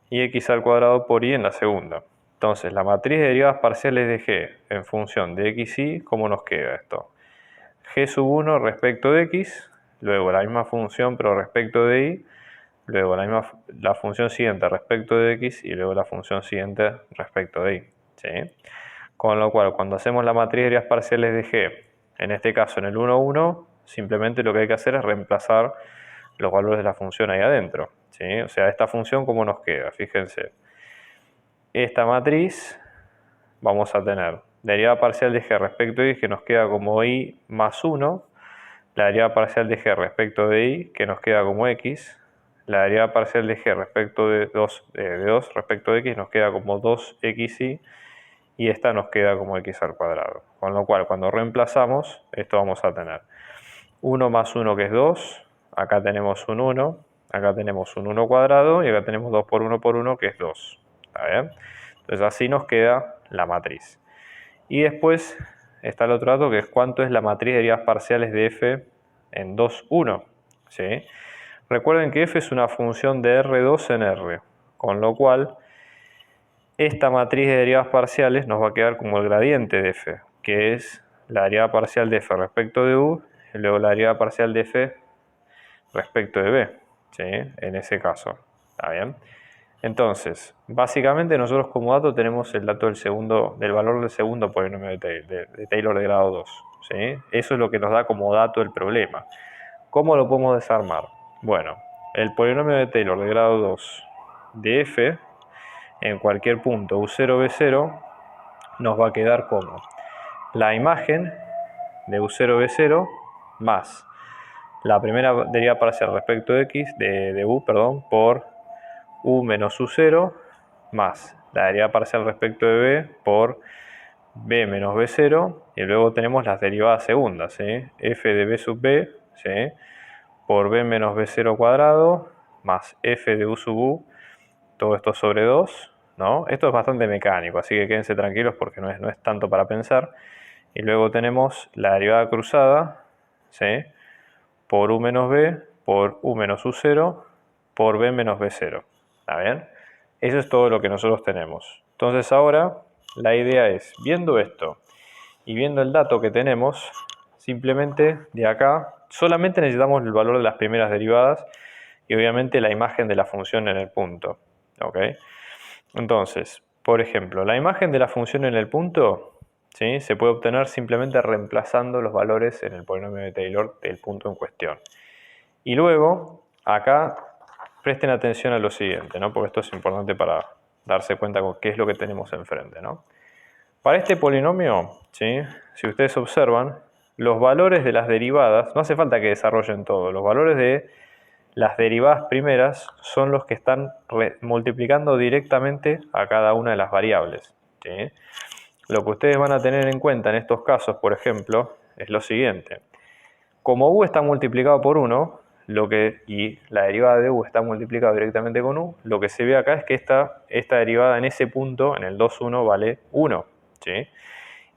y x al cuadrado por y en la segunda. Entonces, la matriz de derivadas parciales de g en función de x y, ¿cómo nos queda esto? G sub 1 respecto de x, luego la misma función pero respecto de y, luego la función siguiente respecto de x y luego la función siguiente respecto de y. ¿Sí? Con lo cual, cuando hacemos la matriz de derivadas parciales de g, en este caso en el 1, 1, simplemente lo que hay que hacer es reemplazar los valores de la función ahí adentro. ¿Sí? O sea, esta función, ¿cómo nos queda? Fíjense. Esta matriz vamos a tener derivada parcial de g respecto de y, que nos queda como y más 1, la derivada parcial de g respecto de y, que nos queda como x, la derivada parcial de g respecto de 2 respecto de x nos queda como 2xy, y esta nos queda como x al cuadrado. Con lo cual, cuando reemplazamos, esto vamos a tener 1 más 1, que es 2, acá tenemos un 1, acá tenemos un 1 cuadrado, y acá tenemos 2 por 1, que es 2. ¿Está bien? Entonces así nos queda la matriz. Y después está el otro dato, que es cuánto es la matriz de derivadas parciales de f en 2, 1. ¿Sí? Recuerden que f es una función de R2 en R, con lo cual esta matriz de derivadas parciales nos va a quedar como el gradiente de f, que es la derivada parcial de f respecto de u, y luego la derivada parcial de f respecto de b, ¿sí? En ese caso. ¿Está bien? Entonces, básicamente nosotros como dato tenemos el dato del valor del segundo polinomio de Taylor de grado 2. ¿sí? Eso es lo que nos da como dato el problema. ¿Cómo lo podemos desarmar? Bueno, el polinomio de Taylor de grado 2 de f en cualquier punto u0, b0 nos va a quedar como la imagen de u0, b0 más la primera derivada parcial respecto de x, de u, perdón, por u menos u0 más la derivada parcial respecto de b por b menos b0, y luego tenemos las derivadas segundas, ¿sí? F de b sub b, ¿sí? Por b menos b0 cuadrado más f de u sub u, todo esto sobre 2, ¿no? Esto es bastante mecánico, así que quédense tranquilos porque no es tanto para pensar. Y luego tenemos la derivada cruzada, ¿sí? Por u menos b, por u menos u0, por b menos b0. ¿Está bien? Eso es todo lo que nosotros tenemos. Entonces ahora la idea es, viendo esto y viendo el dato que tenemos, simplemente de acá solamente necesitamos el valor de las primeras derivadas y obviamente la imagen de la función en el punto. ¿Ok? Entonces, por ejemplo, la imagen de la función en el punto, ¿sí?, se puede obtener simplemente reemplazando los valores en el polinomio de Taylor del punto en cuestión. Y luego, acá, presten atención a lo siguiente, ¿no? Porque esto es importante para darse cuenta con qué es lo que tenemos enfrente, ¿no? Para este polinomio, ¿sí?, si ustedes observan, los valores de las derivadas, no hace falta que desarrollen todo, los valores de las derivadas primeras son los que están multiplicando directamente a cada una de las variables, ¿sí? Lo que ustedes van a tener en cuenta en estos casos, por ejemplo, es lo siguiente. Como u está multiplicado por 1, y la derivada de u está multiplicada directamente con u, lo que se ve acá es que esta derivada en ese punto, en el 2,1, vale 1, ¿sí?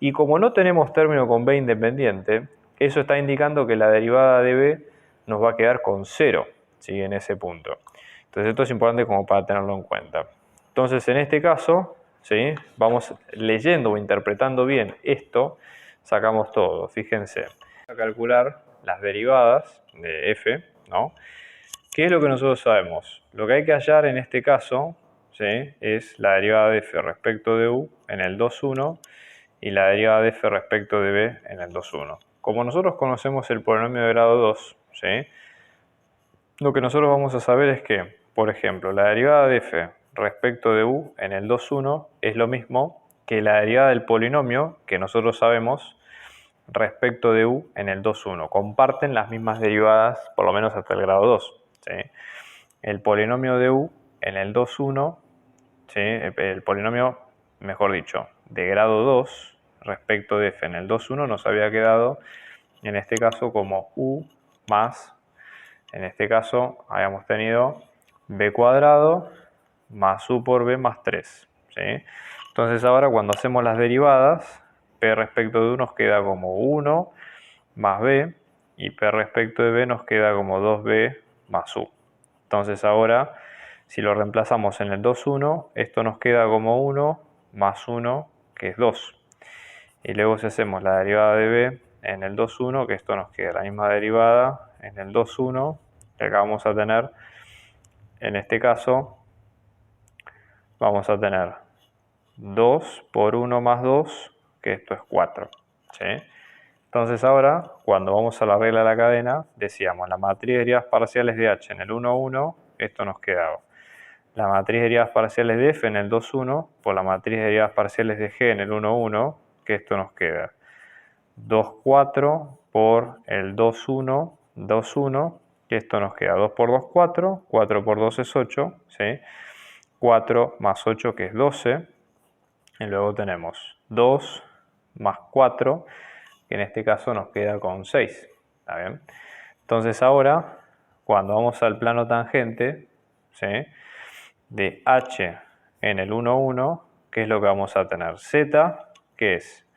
Y como no tenemos término con b independiente, eso está indicando que la derivada de b nos va a quedar con 0, ¿sí?, en ese punto. Entonces esto es importante como para tenerlo en cuenta. Entonces en este caso, ¿sí?, vamos leyendo o interpretando bien esto, sacamos todo. Fíjense, vamos a calcular las derivadas de f, ¿no? ¿Qué es lo que nosotros sabemos? Lo que hay que hallar en este caso, ¿sí?, es la derivada de f respecto de u en el 2,1 y la derivada de f respecto de b en el 2,1. Como nosotros conocemos el polinomio de grado 2, ¿sí?, lo que nosotros vamos a saber es que, por ejemplo, la derivada de f respecto de u en el 2,1 es lo mismo que la derivada del polinomio que nosotros sabemos respecto de u en el 2,1. Comparten las mismas derivadas, por lo menos hasta el grado 2. ¿Sí? El polinomio de u en el 2,1, ¿sí?, el polinomio, mejor dicho, de grado 2 respecto de f en el 2,1 nos había quedado, en este caso, como u más, en este caso, habíamos tenido b cuadrado más u por b más 3. ¿Sí? Entonces ahora cuando hacemos las derivadas, p respecto de u nos queda como 1 más b, y p respecto de b nos queda como 2b más u. Entonces ahora, si lo reemplazamos en el 2,1, esto nos queda como 1 más 1, que es 2. Y luego si hacemos la derivada de b en el 2,1, que esto nos queda la misma derivada en el 2,1, que acá vamos a tener, en este caso, vamos a tener 2 por 1 más 2, que esto es 4. ¿Sí? Entonces ahora, cuando vamos a la regla de la cadena, decíamos la matriz de derivadas parciales de h en el 1,1, esto nos quedaba. La matriz de derivadas parciales de f en el 2,1 por la matriz de derivadas parciales de g en el 1,1, que esto nos queda 2,4 por el 2,1, 2,1, que esto nos queda 2 por 2, 4, 4 por 2 es 8, ¿sí? 4 más 8, que es 12, y luego tenemos 2 más 4, que en este caso nos queda con 6, ¿está bien? Entonces ahora, cuando vamos al plano tangente, ¿sí?, de h en el 1,1, ¿qué es lo que vamos a tener? Z, que es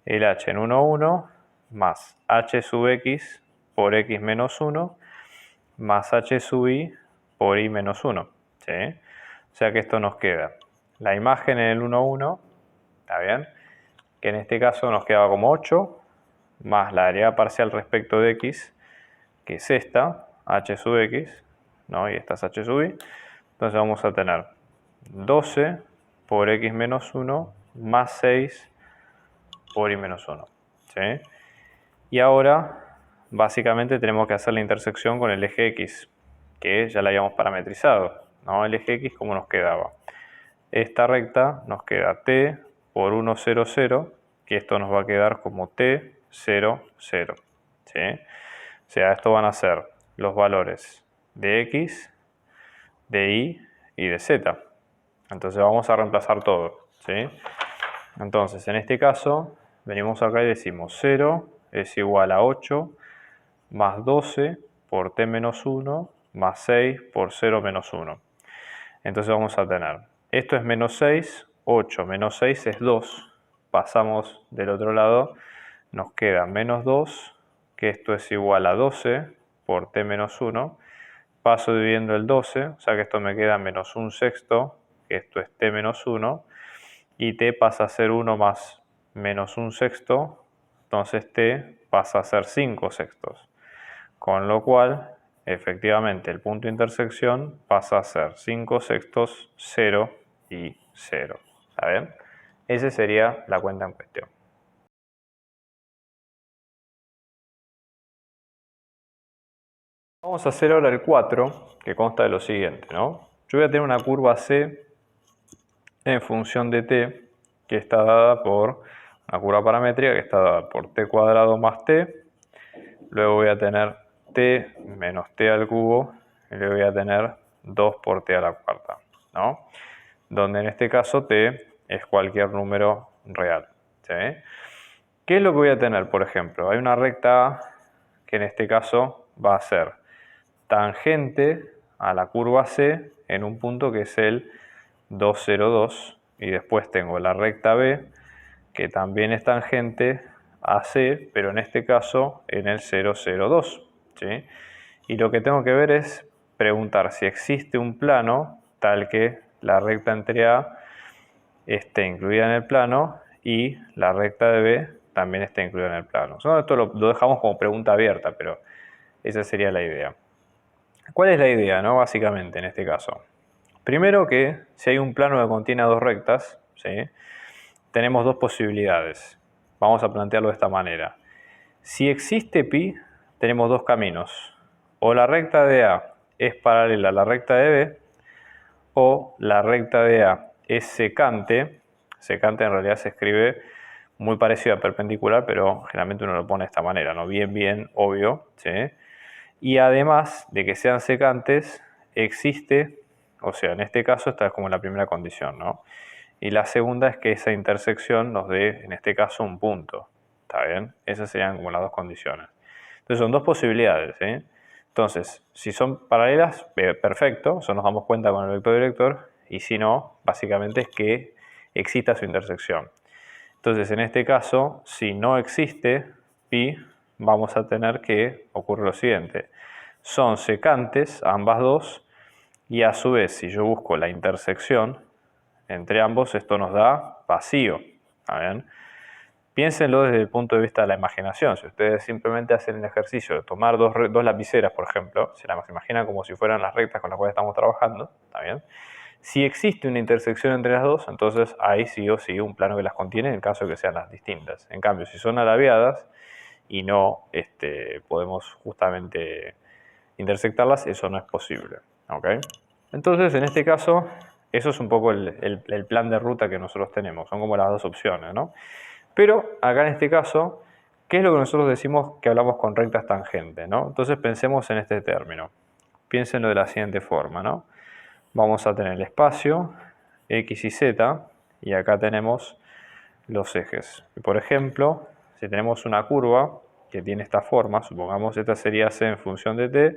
el h en 1,1 más h sub x por x menos 1 más h sub i por i menos 1. ¿Sí? O sea que esto nos queda la imagen en el 1,1, ¿está bien?, que en este caso nos quedaba como 8, más la derivada parcial respecto de x, que es esta, h sub x, ¿no?, y esta es h sub i. Entonces vamos a tener 12 por x menos 1 más 6 por i menos 1. ¿Sí? Y ahora, básicamente, tenemos que hacer la intersección con el eje X, que ya la habíamos parametrizado, ¿no? El eje X, ¿cómo nos quedaba? Esta recta nos queda t por 1, 0, 0, que esto nos va a quedar como t, 0, 0. ¿Sí? O sea, esto van a ser los valores de x, de y y de z. Entonces vamos a reemplazar todo. ¿Sí? Entonces, en este caso, venimos acá y decimos 0 es igual a 8 más 12 por t menos 1 más 6 por 0 menos 1. Entonces vamos a tener, esto es menos 6, 8 menos 6 es 2. Pasamos del otro lado, nos queda menos 2, que esto es igual a 12 por t menos 1. Paso dividiendo el 12, o sea que esto me queda menos 1 sexto, que esto es t menos 1. Y t pasa a ser 1 más menos 1 sexto, entonces t pasa a ser 5 sextos. Con lo cual, efectivamente, el punto de intersección pasa a ser 5 sextos, 0 y 0. ¿Está bien? Esa sería la cuenta en cuestión. Vamos a hacer ahora el 4, que consta de lo siguiente, ¿no? Yo voy a tener una curva C en función de t, que está dada por una curva paramétrica que está dada por t cuadrado más t. Luego voy a tener t menos t al cubo, y luego voy a tener 2 por t a la cuarta, ¿no? Donde en este caso t es cualquier número real. ¿Sí? ¿Qué es lo que voy a tener, por ejemplo? Hay una recta A que en este caso va a ser tangente a la curva C en un punto que es el 2, 0, 2, y después tengo la recta B que también es tangente a C, pero en este caso en el 0, 0, 2. ¿Sí? Y lo que tengo que ver es preguntar si existe un plano tal que la recta entre A esté incluida en el plano y la recta de B también esté incluida en el plano. Esto lo dejamos como pregunta abierta, pero esa sería la idea. ¿Cuál es la idea, no? Básicamente, en este caso. Primero que si hay un plano que contiene dos rectas, ¿sí? Tenemos dos posibilidades. Vamos a plantearlo de esta manera. Si existe pi, tenemos dos caminos. O la recta de A es paralela a la recta de B, o la recta de A es secante. Secante en realidad se escribe muy parecido a perpendicular, pero generalmente uno lo pone de esta manera, ¿no? Bien obvio, ¿sí? Y además de que sean secantes, existe, o sea, en este caso esta es como la primera condición, ¿no? Y la segunda es que esa intersección nos dé, en este caso, un punto. ¿Está bien? Esas serían como las dos condiciones. Entonces son dos posibilidades, ¿sí? Entonces, si son paralelas, perfecto, eso nos damos cuenta con el vector director, y si no, básicamente es que exista su intersección. Entonces, en este caso, si no existe pi, vamos a tener que ocurre lo siguiente. Son secantes ambas dos, y a su vez, si yo busco la intersección entre ambos, esto nos da vacío. ¿Está bien? Piénsenlo desde el punto de vista de la imaginación. Si ustedes simplemente hacen el ejercicio de tomar dos lapiceras, por ejemplo, se las imaginan como si fueran las rectas con las cuales estamos trabajando, ¿está bien? Si existe una intersección entre las dos, entonces hay sí o sí un plano que las contiene en el caso de que sean las distintas. En cambio, si son alabeadas y no podemos justamente intersectarlas, eso no es posible. ¿Okay? Entonces, en este caso, eso es un poco el plan de ruta que nosotros tenemos. Son como las dos opciones, ¿no? Pero acá en este caso, ¿qué es lo que nosotros decimos que hablamos con rectas tangentes, ¿no? Entonces pensemos en este término. Piénsenlo de la siguiente forma, ¿no? Vamos a tener el espacio, x y z, y acá tenemos los ejes. Y por ejemplo, si tenemos una curva que tiene esta forma, supongamos esta sería c en función de t,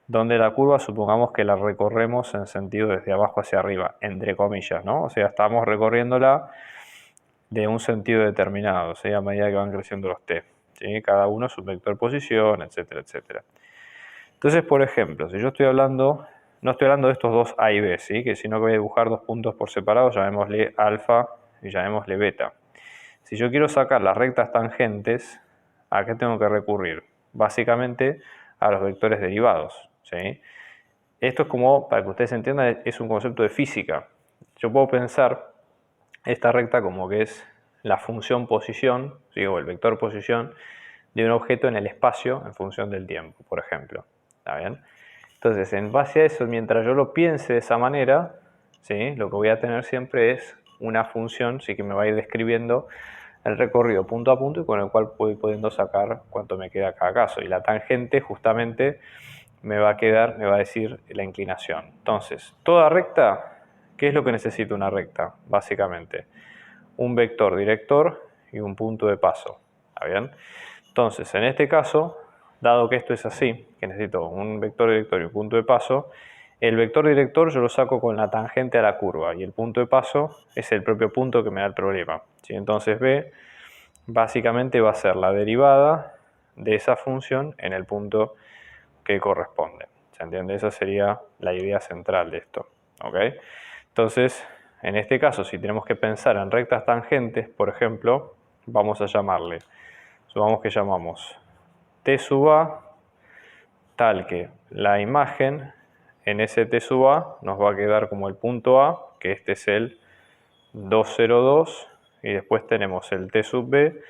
donde la curva supongamos que la recorremos en sentido desde abajo hacia arriba, entre comillas, ¿no? O sea, estamos recorriéndola de un sentido determinado, ¿sí? A medida que van creciendo los t, ¿sí? Cada uno su vector posición, etcétera, etcétera. Entonces, por ejemplo, si yo estoy hablando, no estoy hablando de estos dos A y B, ¿sí? Que si no voy a dibujar dos puntos por separado, llamémosle alfa y llamémosle beta. Si yo quiero sacar las rectas tangentes, ¿a qué tengo que recurrir? Básicamente a los vectores derivados, ¿sí? Esto es como, para que ustedes entiendan, es un concepto de física. Yo puedo pensar esta recta como que es la función posición, ¿sí? O el vector posición de un objeto en el espacio en función del tiempo, por ejemplo. ¿Está bien? Entonces, en base a eso, mientras yo lo piense de esa manera, ¿sí? Lo que voy a tener siempre es una función, sí, que me va a ir describiendo el recorrido punto a punto y con el cual voy pudiendo sacar cuánto me queda cada caso. Y la tangente justamente me va a decir la inclinación. Entonces, toda recta, ¿qué es lo que necesita una recta? Básicamente, un vector director y un punto de paso. ¿Está bien? Entonces, en este caso, dado que esto es así, que necesito un vector director y un punto de paso, el vector director yo lo saco con la tangente a la curva y el punto de paso es el propio punto que me da el problema. ¿Sí? Entonces B básicamente va a ser la derivada de esa función en el punto que corresponde. ¿Se entiende? Esa sería la idea central de esto. ¿Ok? Entonces, en este caso, si tenemos que pensar en rectas tangentes, por ejemplo, vamos a llamarle, supongamos que llamamos T sub A, tal que la imagen en ese T sub A nos va a quedar como el punto A, que este es el 202, y después tenemos el T sub B,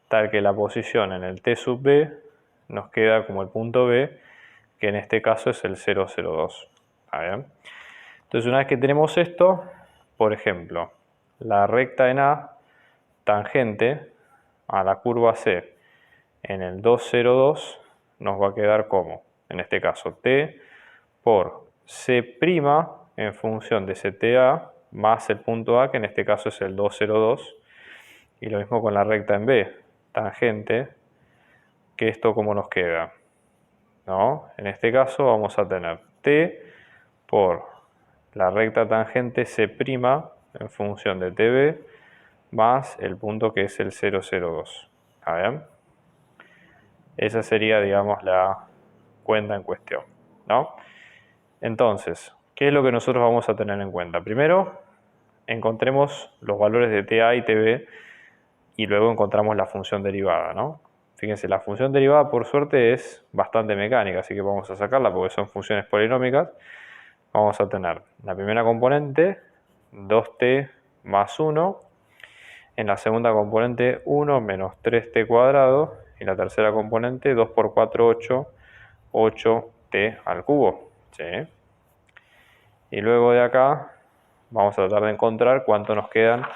tal que la posición en el T sub B nos queda como el punto B, que en este caso es el 002. ¿Está bien? Entonces, una vez que tenemos esto, por ejemplo, la recta en A tangente a la curva C en el 202 nos va a quedar como, en este caso, T por C' en función de CTA más el punto A, que en este caso es el 202, y lo mismo con la recta en B, tangente, que esto como nos queda, ¿no? En este caso vamos a tener T por la recta tangente C' en función de TB más el punto que es el 002. ¿Está bien? Esa sería, digamos, la cuenta en cuestión, ¿no? Entonces, ¿qué es lo que nosotros vamos a tener en cuenta? Primero, encontremos los valores de TA y TB y luego encontramos la función derivada, ¿no? Fíjense, la función derivada por suerte es bastante mecánica, así que vamos a sacarla porque son funciones polinómicas. Vamos a tener la primera componente, 2t más 1, en la segunda componente 1 menos 3t cuadrado, y la tercera componente 2 por 4, 8, 8t al cubo. ¿Sí? Y luego de acá vamos a tratar de encontrar cuánto nos quedan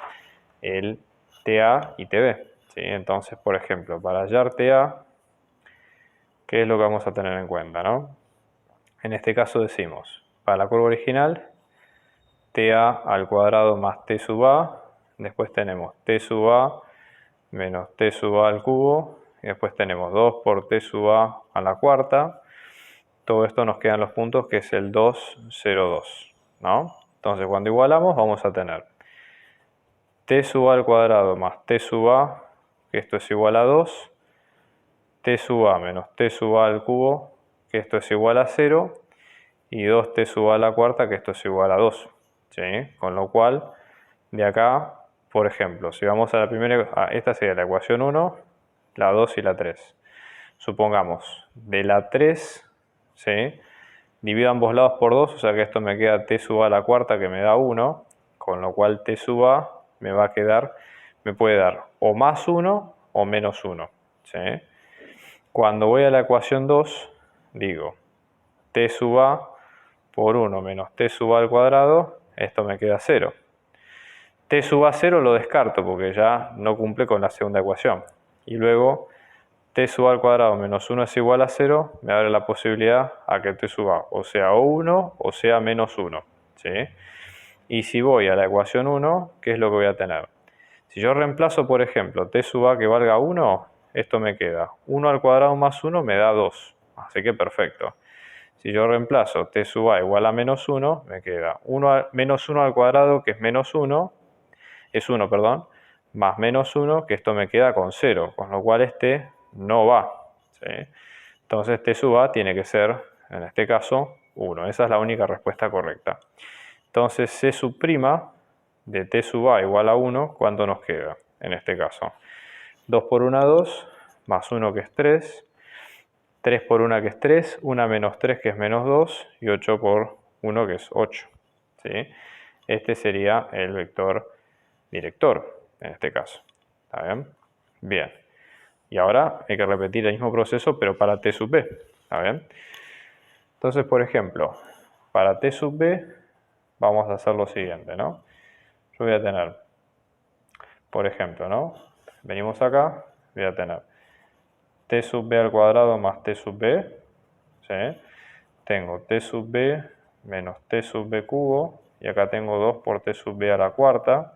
el TA y TB. ¿Sí? Entonces, por ejemplo, para hallar TA, ¿qué es lo que vamos a tener en cuenta, ¿no? En este caso decimos, para la curva original, TA al cuadrado más T sub A, después tenemos T sub A menos T sub A al cubo, y después tenemos 2 por T sub A la cuarta. Todo esto nos quedan los puntos que es el 202, ¿no? Entonces cuando igualamos vamos a tener T sub A al cuadrado más T sub A, que esto es igual a 2, T sub A menos T sub A al cubo, que esto es igual a 0, y 2T sub A a la cuarta, que esto es igual a 2. ¿Sí? Con lo cual, de acá, por ejemplo, si vamos a la primera, esta sería la ecuación 1, la 2 y la 3. Supongamos, de la 3, ¿sí? Divido ambos lados por 2, o sea que esto me queda T sub A a la cuarta, que me da 1, con lo cual T sub A me va a quedar, me puede dar o más 1 o menos 1. ¿Sí? Cuando voy a la ecuación 2, digo T sub A por 1 menos T sub A al cuadrado, esto me queda 0. T sub A 0 lo descarto porque ya no cumple con la segunda ecuación. Y luego T sub A al cuadrado menos 1 es igual a 0, me abre la posibilidad a que T sub A o sea 1 o sea menos 1. ¿Sí? Y si voy a la ecuación 1, ¿qué es lo que voy a tener? Si yo reemplazo, por ejemplo, T sub A que valga 1, esto me queda 1 al cuadrado más 1 me da 2. Así que perfecto. Si yo reemplazo T sub A igual a menos 1, me queda menos 1 al cuadrado, que es menos 1, es 1, perdón, más menos 1, que esto me queda con 0, con lo cual este no va. ¿Sí? Entonces T sub A tiene que ser, en este caso, 1. Esa es la única respuesta correcta. Entonces C sub' de T sub A igual a 1, ¿cuánto nos queda? En este caso, 2 por 1, 2, más 1 que es 3, 3 por 1 que es 3, 1 menos 3 que es menos 2 y 8 por 1 que es 8. ¿Sí? Este sería el vector director en este caso. ¿Está bien? Bien. Y ahora hay que repetir el mismo proceso, pero para t sub b. ¿Está bien? Entonces, por ejemplo, para t sub b vamos a hacer lo siguiente, ¿no? Yo voy a tener, por ejemplo, ¿no? Venimos acá, voy a tener t sub b al cuadrado más t sub b, ¿sí? Tengo t sub b menos t sub b cubo, y acá tengo 2 por t sub b a la cuarta,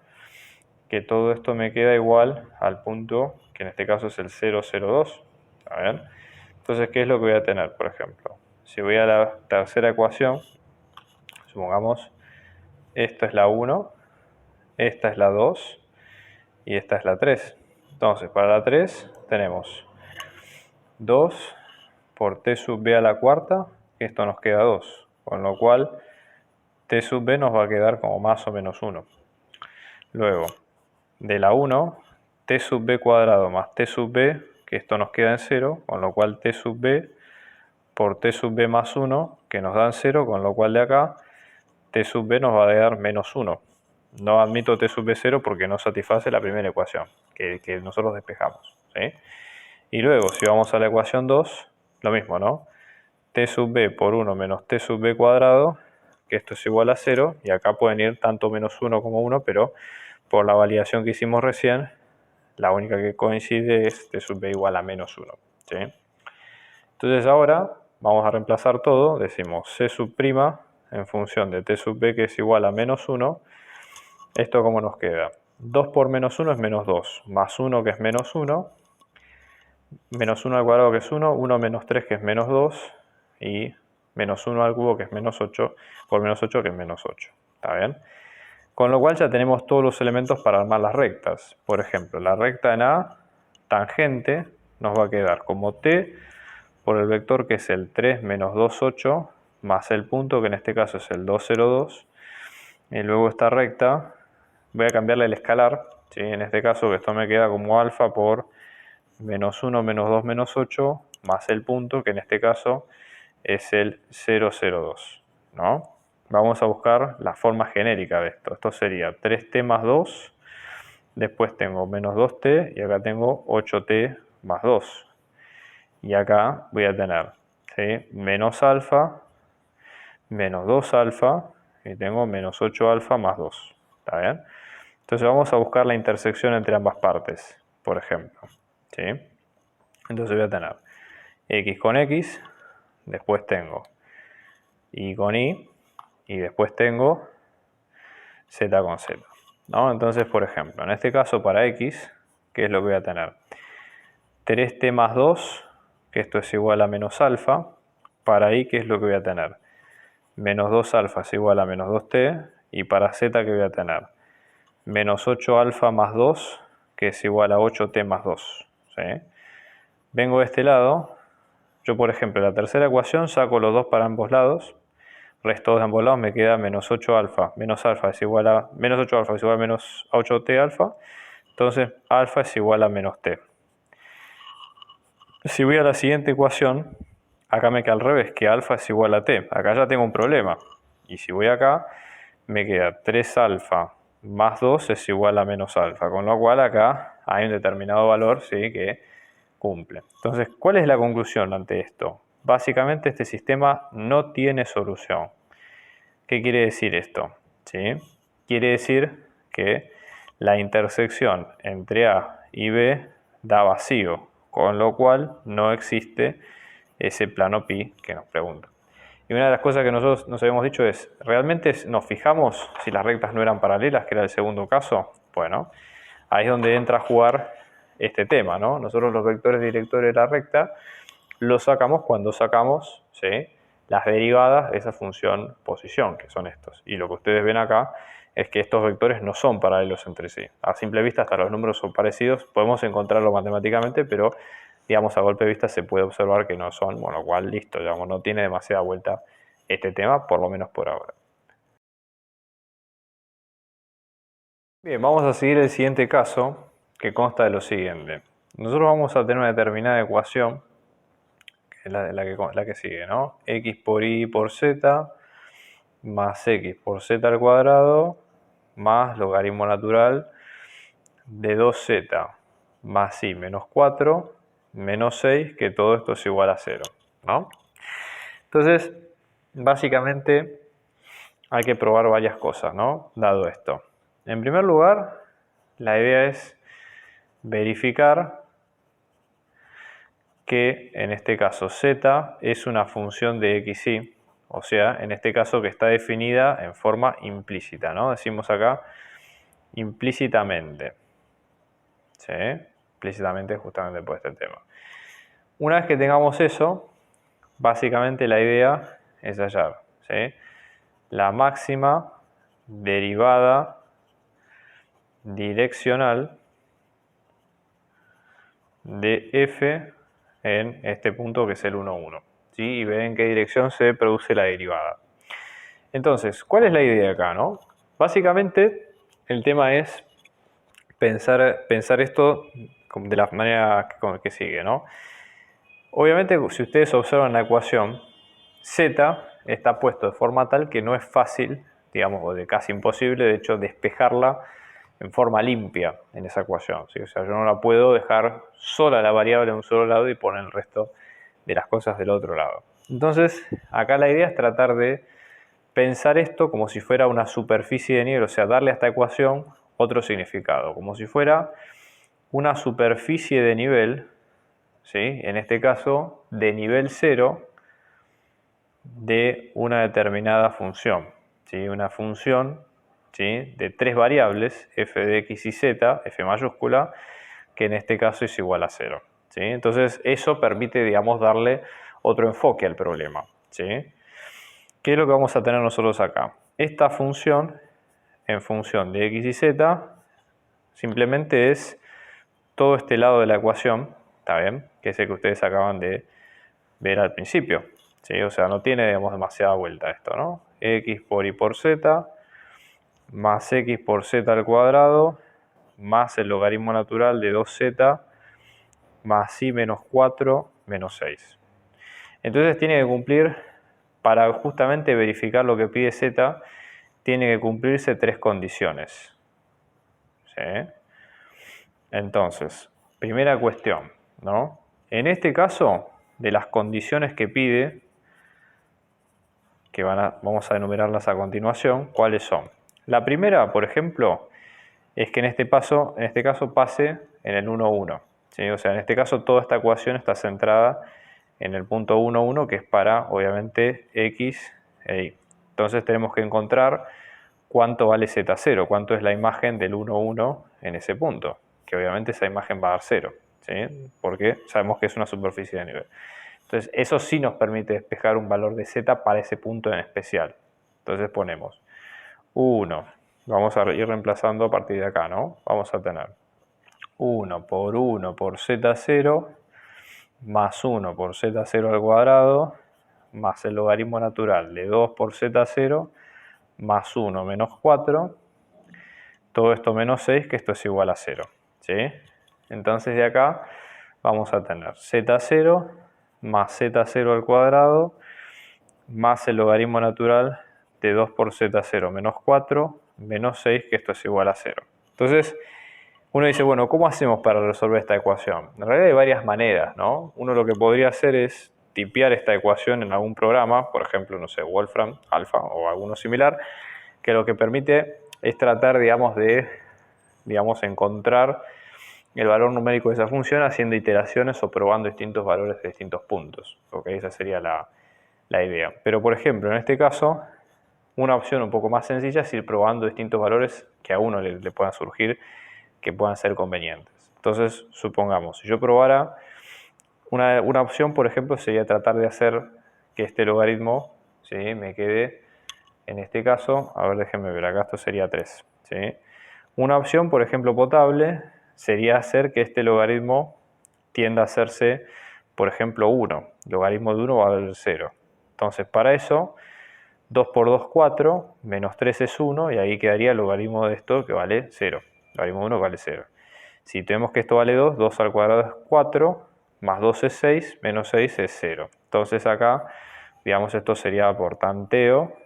que todo esto me queda igual al punto, que en este caso es el 0, 0, 2. ¿Está bien? Entonces, ¿qué es lo que voy a tener, por ejemplo? Si voy a la tercera ecuación, supongamos, esta es la 1, esta es la 2 y esta es la 3. Entonces, para la 3 tenemos 2 por t sub b a la cuarta, que esto nos queda 2, con lo cual t sub b nos va a quedar como más o menos 1. Luego, de la 1, t sub b cuadrado más t sub b, que esto nos queda en 0, con lo cual t sub b por t sub b más 1, que nos dan 0, con lo cual de acá t sub b nos va a dar menos 1. No admito t sub b 0 porque no satisface la primera ecuación que nosotros despejamos, ¿sí? Y luego, si vamos a la ecuación 2, lo mismo, ¿no? T sub b por 1 menos t sub b cuadrado, que esto es igual a 0, y acá pueden ir tanto menos 1 como 1, pero por la validación que hicimos recién, la única que coincide es t sub b igual a menos 1, ¿sí? Entonces ahora vamos a reemplazar todo, decimos c sub' en función de t sub b, que es igual a menos 1. ¿Esto cómo nos queda? 2 por menos 1 es menos 2, más 1 que es menos 1, menos 1 al cuadrado que es 1, 1 menos 3 que es menos 2, y menos 1 al cubo que es menos 8, por menos 8 que es menos 8. ¿Está bien? Con lo cual ya tenemos todos los elementos para armar las rectas. Por ejemplo, la recta en A, tangente, nos va a quedar como t por el vector que es el 3 menos 2, 8, más el punto que en este caso es el 2, 0, 2. Y luego esta recta, voy a cambiarle el escalar, ¿sí? En este caso que esto me queda como alfa por menos 1, menos 2, menos 8, más el punto que en este caso es el 0, 0, 2, ¿no? Vamos a buscar la forma genérica de esto. Esto sería 3t más 2, después tengo menos 2t y acá tengo 8t más 2. Y acá voy a tener, ¿sí?, menos alfa, menos 2 alfa, y tengo menos 8 alfa más 2. ¿Está bien? Entonces vamos a buscar la intersección entre ambas partes, por ejemplo, ¿sí? Entonces voy a tener x con x, después tengo y con y después tengo z con z, ¿no? Entonces, por ejemplo, en este caso para x, ¿qué es lo que voy a tener? 3t más 2, que esto es igual a menos alfa. Para y, ¿qué es lo que voy a tener? Menos 2 alfa es igual a menos 2t. Y para z, ¿qué voy a tener? Menos 8 alfa más 2, que es igual a 8t más 2. ¿Sí? Vengo de este lado. Yo, por ejemplo, en la tercera ecuación saco los 2 para ambos lados. Resto de ambos lados me queda menos 8 alfa. Menos alfa es igual a menos 8 alfa es igual a menos 8t alfa. Entonces, alfa es igual a menos t. Si voy a la siguiente ecuación, acá me queda al revés, que alfa es igual a t. Acá ya tengo un problema. Y si voy acá, me queda 3 alfa más 2 es igual a menos alfa. Con lo cual acá hay un determinado valor, ¿sí?, que cumple. Entonces, ¿cuál es la conclusión ante esto? Básicamente este sistema no tiene solución. ¿Qué quiere decir esto? ¿Sí? Quiere decir que la intersección entre A y B da vacío, con lo cual no existe ese plano pi que nos pregunta. Y una de las cosas que nosotros nos habíamos dicho es, ¿realmente nos fijamos si las rectas no eran paralelas, que era el segundo caso? Bueno, ahí es donde entra a jugar este tema, ¿no? Nosotros los vectores directores de la recta los sacamos cuando sacamos, ¿sí?, las derivadas de esa función posición, que son estos. Y lo que ustedes ven acá es que estos vectores no son paralelos entre sí. A simple vista, hasta los números son parecidos. Podemos encontrarlo matemáticamente, pero, digamos, a golpe de vista se puede observar que no son, con lo cual, listo, digamos, no tiene demasiada vuelta este tema, por lo menos por ahora. Bien, vamos a seguir el siguiente caso, que consta de lo siguiente. Nosotros vamos a tener una determinada ecuación, que es la que sigue, ¿no? X por y por z más x por z al cuadrado más logaritmo natural de 2z más y menos 4 menos 6, que todo esto es igual a 0, ¿no? Entonces, básicamente hay que probar varias cosas, ¿no? Dado esto. En primer lugar, la idea es verificar que en este caso z es una función de x, y, o sea, en este caso que está definida en forma implícita, ¿no? Decimos acá implícitamente. ¿Sí? Implícitamente justamente por este tema. Una vez que tengamos eso, básicamente la idea es hallar, ¿sí?, la máxima derivada direccional de f en este punto que es el 1, 1. ¿Sí? Y ver en qué dirección se produce la derivada. Entonces, ¿cuál es la idea acá, no? Básicamente, el tema es pensar esto de la manera que sigue, ¿no? Obviamente, si ustedes observan la ecuación, z está puesto de forma tal que no es fácil, digamos, o de casi imposible, de hecho, despejarla en forma limpia en esa ecuación, ¿sí? O sea, yo no la puedo dejar sola la variable en un solo lado y poner el resto de las cosas del otro lado. Entonces, acá la idea es tratar de pensar esto como si fuera una superficie de nivel, o sea, darle a esta ecuación otro significado, como si fuera una superficie de nivel, ¿sí?, en este caso de nivel 0 de una determinada función, ¿sí?, una función, ¿sí?, de tres variables, f de x y z, f mayúscula, que en este caso es igual a 0. ¿Sí? Entonces eso permite, digamos, darle otro enfoque al problema. ¿Sí? ¿Qué es lo que vamos a tener nosotros acá? Esta función, en función de x y z, simplemente es todo este lado de la ecuación, ¿está bien?, que es el que ustedes acaban de ver al principio. ¿Sí? O sea, no tiene, digamos, demasiada vuelta esto, ¿no? X por y por z, más x por z al cuadrado, más el logaritmo natural de 2z, más y menos 4, menos 6. Entonces tiene que cumplir, para justamente verificar lo que pide z, tiene que cumplirse tres condiciones. ¿Sí? Entonces, primera cuestión, ¿no? En este caso, de las condiciones que pide, que vamos a enumerarlas a continuación, ¿cuáles son? La primera, por ejemplo, es que en este caso pase en el 1, 1. ¿Sí? O sea, en este caso toda esta ecuación está centrada en el punto 1, 1, que es para, obviamente, x e y. Entonces tenemos que encontrar cuánto vale z0, cuánto es la imagen del 1, 1 en ese punto, que obviamente esa imagen va a dar 0, ¿sí?, porque sabemos que es una superficie de nivel. Entonces eso sí nos permite despejar un valor de z para ese punto en especial. Entonces ponemos 1, vamos a ir reemplazando a partir de acá, ¿no? Vamos a tener 1 por z0 más 1 por z0 al cuadrado más el logaritmo natural de 2 por z0 más 1 menos 4, todo esto menos 6, que esto es igual a 0. ¿Sí? Entonces de acá vamos a tener z0 más z0 al cuadrado más el logaritmo natural de 2 por z0 menos 4 menos 6, que esto es igual a 0. Entonces uno dice, bueno, ¿cómo hacemos para resolver esta ecuación? En realidad hay varias maneras, ¿no? Uno lo que podría hacer es tipear esta ecuación en algún programa, por ejemplo, no sé, Wolfram, Alpha o alguno similar, que lo que permite es tratar, digamos, de encontrar el valor numérico de esa función haciendo iteraciones o probando distintos valores de distintos puntos. ¿Ok? Esa sería la idea. Pero, por ejemplo, en este caso, una opción un poco más sencilla es ir probando distintos valores que a uno le puedan surgir, que puedan ser convenientes. Entonces, supongamos, si yo probara una opción, por ejemplo, sería tratar de hacer que este logaritmo, ¿sí?, me quede, en este caso, a ver, déjenme ver, acá esto sería 3. ¿Sí? Una opción, por ejemplo, potable, sería hacer que este logaritmo tienda a hacerse, por ejemplo, 1. El logaritmo de 1 va a valer 0. Entonces, para eso, 2 por 2, 4, menos 3 es 1, y ahí quedaría el logaritmo de esto que vale 0. El logaritmo de 1 vale 0. Si tenemos que esto vale 2, 2 al cuadrado es 4, más 2 es 6, menos 6 es 0. Entonces acá, digamos, esto sería por tanteo,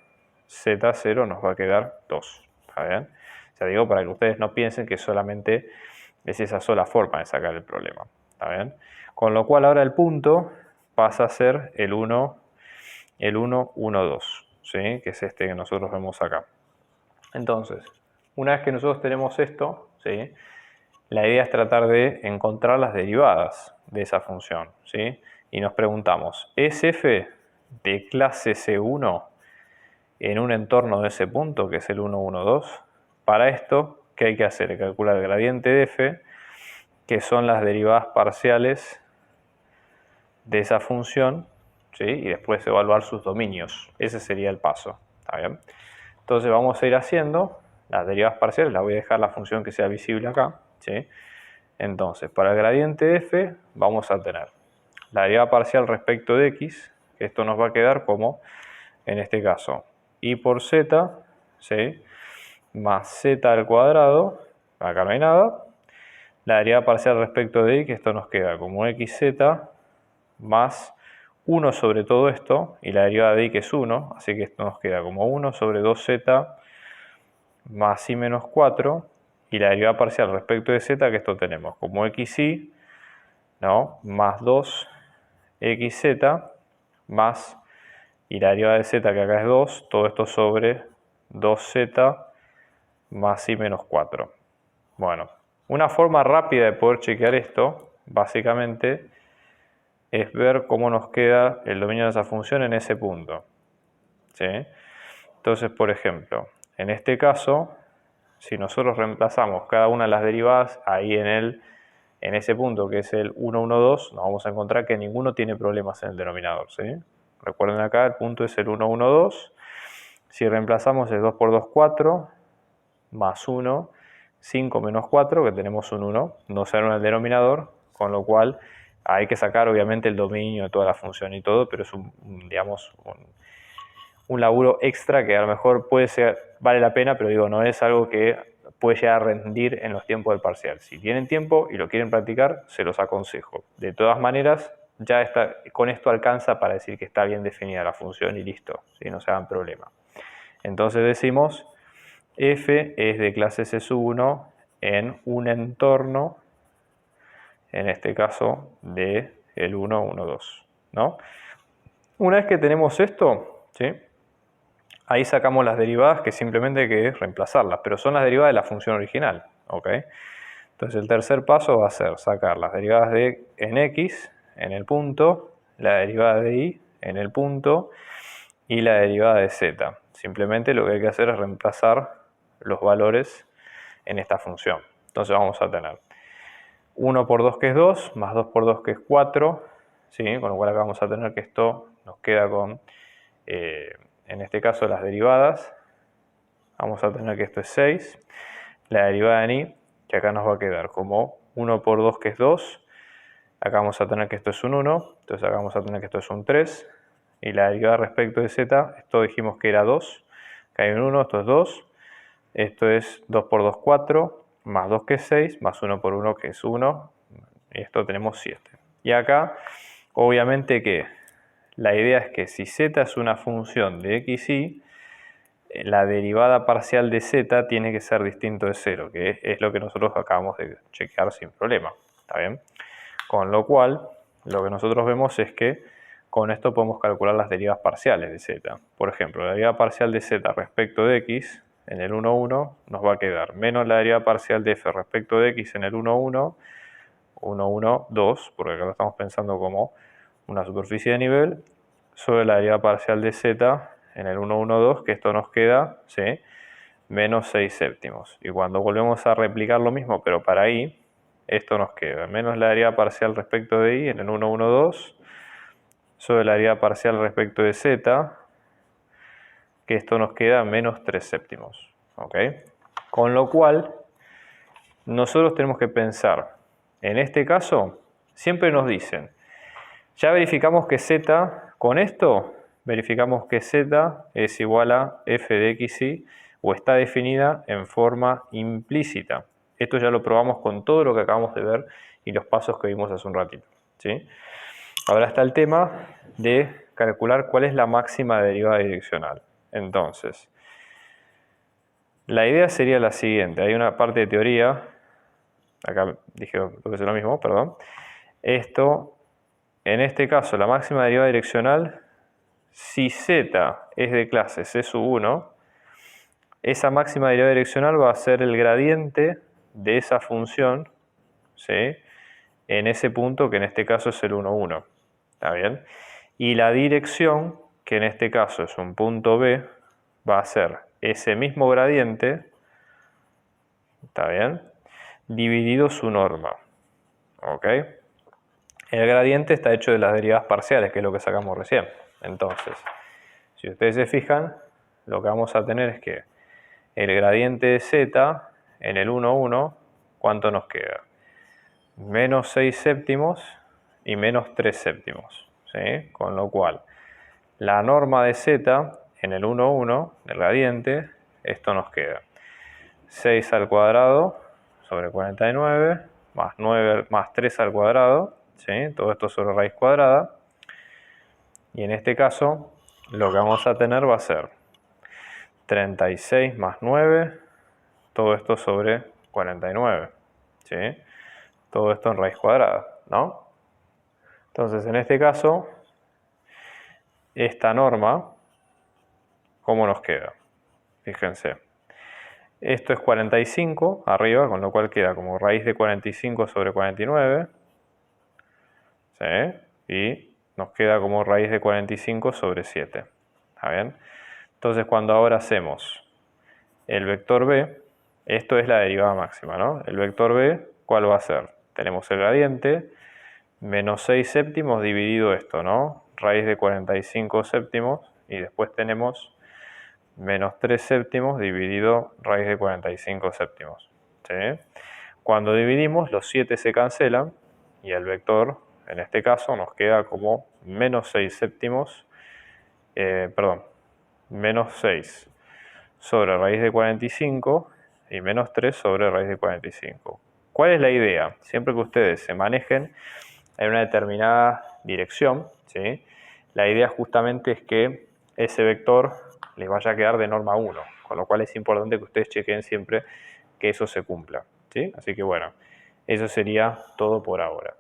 z0 nos va a quedar 2. ¿Está bien? O sea, digo, para que ustedes no piensen que solamente es esa sola forma de sacar el problema. ¿Está bien? Con lo cual ahora el punto pasa a ser el 1, 1, 2, ¿sí? Que es este que nosotros vemos acá. Entonces, una vez que nosotros tenemos esto, ¿sí? La idea es tratar de encontrar las derivadas de esa función, ¿sí? Y nos preguntamos, ¿es f de clase C1 en un entorno de ese punto, que es el 1, 1, 2? Para esto, ¿qué hay que hacer? Hay que calcular el gradiente de f, que son las derivadas parciales de esa función, ¿sí? Y después evaluar sus dominios. Ese sería el paso. ¿Está bien? Entonces vamos a ir haciendo las derivadas parciales. La voy a dejar la función que sea visible acá, ¿sí? Entonces, para el gradiente de f vamos a tener la derivada parcial respecto de x, que esto nos va a quedar como, en este caso, y por z, ¿sí? Más z al cuadrado, acá no hay nada. La derivada parcial respecto de y, que esto nos queda como xz más 1 sobre todo esto, y la derivada de y que es 1, así que esto nos queda como 1 sobre 2z más y menos 4, y la derivada parcial respecto de z, que esto tenemos como xy, ¿no? Más 2xz más, y la derivada de z, que acá es 2, todo esto sobre 2z más y menos 4. Bueno, una forma rápida de poder chequear esto, básicamente, es ver cómo nos queda el dominio de esa función en ese punto, ¿sí? Entonces, por ejemplo, en este caso, si nosotros reemplazamos cada una de las derivadas ahí en ese punto, que es el 1, 1, 2, nos vamos a encontrar que ninguno tiene problemas en el denominador, ¿sí? Recuerden acá, el punto es el 1, 1, 2. Si reemplazamos es 2 por 2, 4, más 1, 5 menos 4, que tenemos un 1, no se en el denominador, con lo cual hay que sacar obviamente el dominio de toda la función y todo, pero es digamos, un laburo extra que a lo mejor puede ser, vale la pena, pero digo, no es algo que puede llegar a rendir en los tiempos del parcial. Si tienen tiempo y lo quieren practicar, se los aconsejo. De todas maneras, ya está, con esto alcanza para decir que está bien definida la función y listo, ¿sí? No se hagan problema. Entonces decimos, f es de clase C1 en un entorno, en este caso, de el 1, 1, 2, ¿no? Una vez que tenemos esto, ¿sí? Ahí sacamos las derivadas, que simplemente hay que reemplazarlas, pero son las derivadas de la función original, ¿ok? Entonces el tercer paso va a ser sacar las derivadas de en x, en el punto, la derivada de y, en el punto, y la derivada de z. Simplemente lo que hay que hacer es reemplazar los valores en esta función. Entonces vamos a tener 1 por 2, que es 2, más 2 por 2, que es 4, ¿sí? Con lo cual acá vamos a tener que esto nos queda con, en este caso, las derivadas. Vamos a tener que esto es 6. La derivada de y, que acá nos va a quedar como 1 por 2, que es 2. Acá vamos a tener que esto es un 1. Entonces acá vamos a tener que esto es un 3. Y la derivada respecto de z, esto dijimos que era 2. Acá hay un 1, esto es 2. Esto es 2 por 2, 4. Más 2, que es 6. Más 1 por 1, que es 1. Y esto tenemos 7. Y acá, obviamente que la idea es que si z es una función de x y, la derivada parcial de z tiene que ser distinto de 0, que es lo que nosotros acabamos de chequear sin problema. ¿Está bien? Con lo cual, lo que nosotros vemos es que con esto podemos calcular las derivas parciales de z. Por ejemplo, la derivada parcial de z respecto de x en el 1, 1 nos va a quedar menos la derivada parcial de f respecto de x en el 1, 1, 1, 1, 2, porque acá lo estamos pensando como una superficie de nivel, sobre la derivada parcial de z en el 1, 1, 2, que esto nos queda, ¿sí? Menos 6 séptimos. Y cuando volvemos a replicar lo mismo, pero para y, esto nos queda menos la derivada parcial respecto de y en el 1, 1, 2, sobre la derivada parcial respecto de z, que esto nos queda menos 3 séptimos. ¿Ok? Con lo cual, nosotros tenemos que pensar, en este caso, siempre nos dicen, ya verificamos que z, con esto, verificamos que z es igual a f de xy, o está definida en forma implícita. Esto ya lo probamos con todo lo que acabamos de ver y los pasos que vimos hace un ratito, ¿sí? Ahora está el tema de calcular cuál es la máxima derivada direccional. Entonces, la idea sería la siguiente. Hay una parte de teoría, acá dije lo que es lo mismo, perdón. Esto, en este caso, la máxima derivada direccional, si z es de clase c sub 1, esa máxima derivada direccional va a ser el gradiente de esa función, ¿sí?, en ese punto que en este caso es el 1, 1. ¿Está bien? Y la dirección, que en este caso es un punto B, va a ser ese mismo gradiente, ¿está bien?, dividido su norma. ¿Ok? El gradiente está hecho de las derivadas parciales, que es lo que sacamos recién. Entonces, si ustedes se fijan, lo que vamos a tener es que el gradiente de z en el 1, 1, ¿cuánto nos queda? Menos 6 séptimos y menos 3 séptimos. ¿Sí? Con lo cual, la norma de z en el 1, 1, del gradiente, esto nos queda 6 al cuadrado sobre 49, más 9 más 3 al cuadrado, ¿sí?, todo esto sobre raíz cuadrada. Y en este caso, lo que vamos a tener va a ser 36 más 9, todo esto sobre 49, ¿sí?, todo esto en raíz cuadrada, ¿no? Entonces, en este caso, esta norma, ¿cómo nos queda? Fíjense. Esto es 45 arriba, con lo cual queda como raíz de 45 sobre 49. ¿Sí? Y nos queda como raíz de 45 sobre 7. ¿Está bien? Entonces, cuando ahora hacemos el vector b, esto es la derivada máxima, ¿no? El vector b, ¿cuál va a ser? Tenemos el gradiente, menos 6 séptimos dividido esto, ¿no? Raíz de 45 séptimos, y después tenemos menos 3 séptimos dividido raíz de 45 séptimos. ¿Sí? Cuando dividimos, los 7 se cancelan y el vector, en este caso, nos queda como menos 6 séptimos, menos 6 sobre raíz de 45 y menos 3 sobre raíz de 45. ¿Cuál es la idea? Siempre que ustedes se manejen en una determinada dirección, ¿sí?, la idea justamente es que ese vector les vaya a quedar de norma 1, con lo cual es importante que ustedes chequen siempre que eso se cumpla, ¿sí? Así que bueno, eso sería todo por ahora.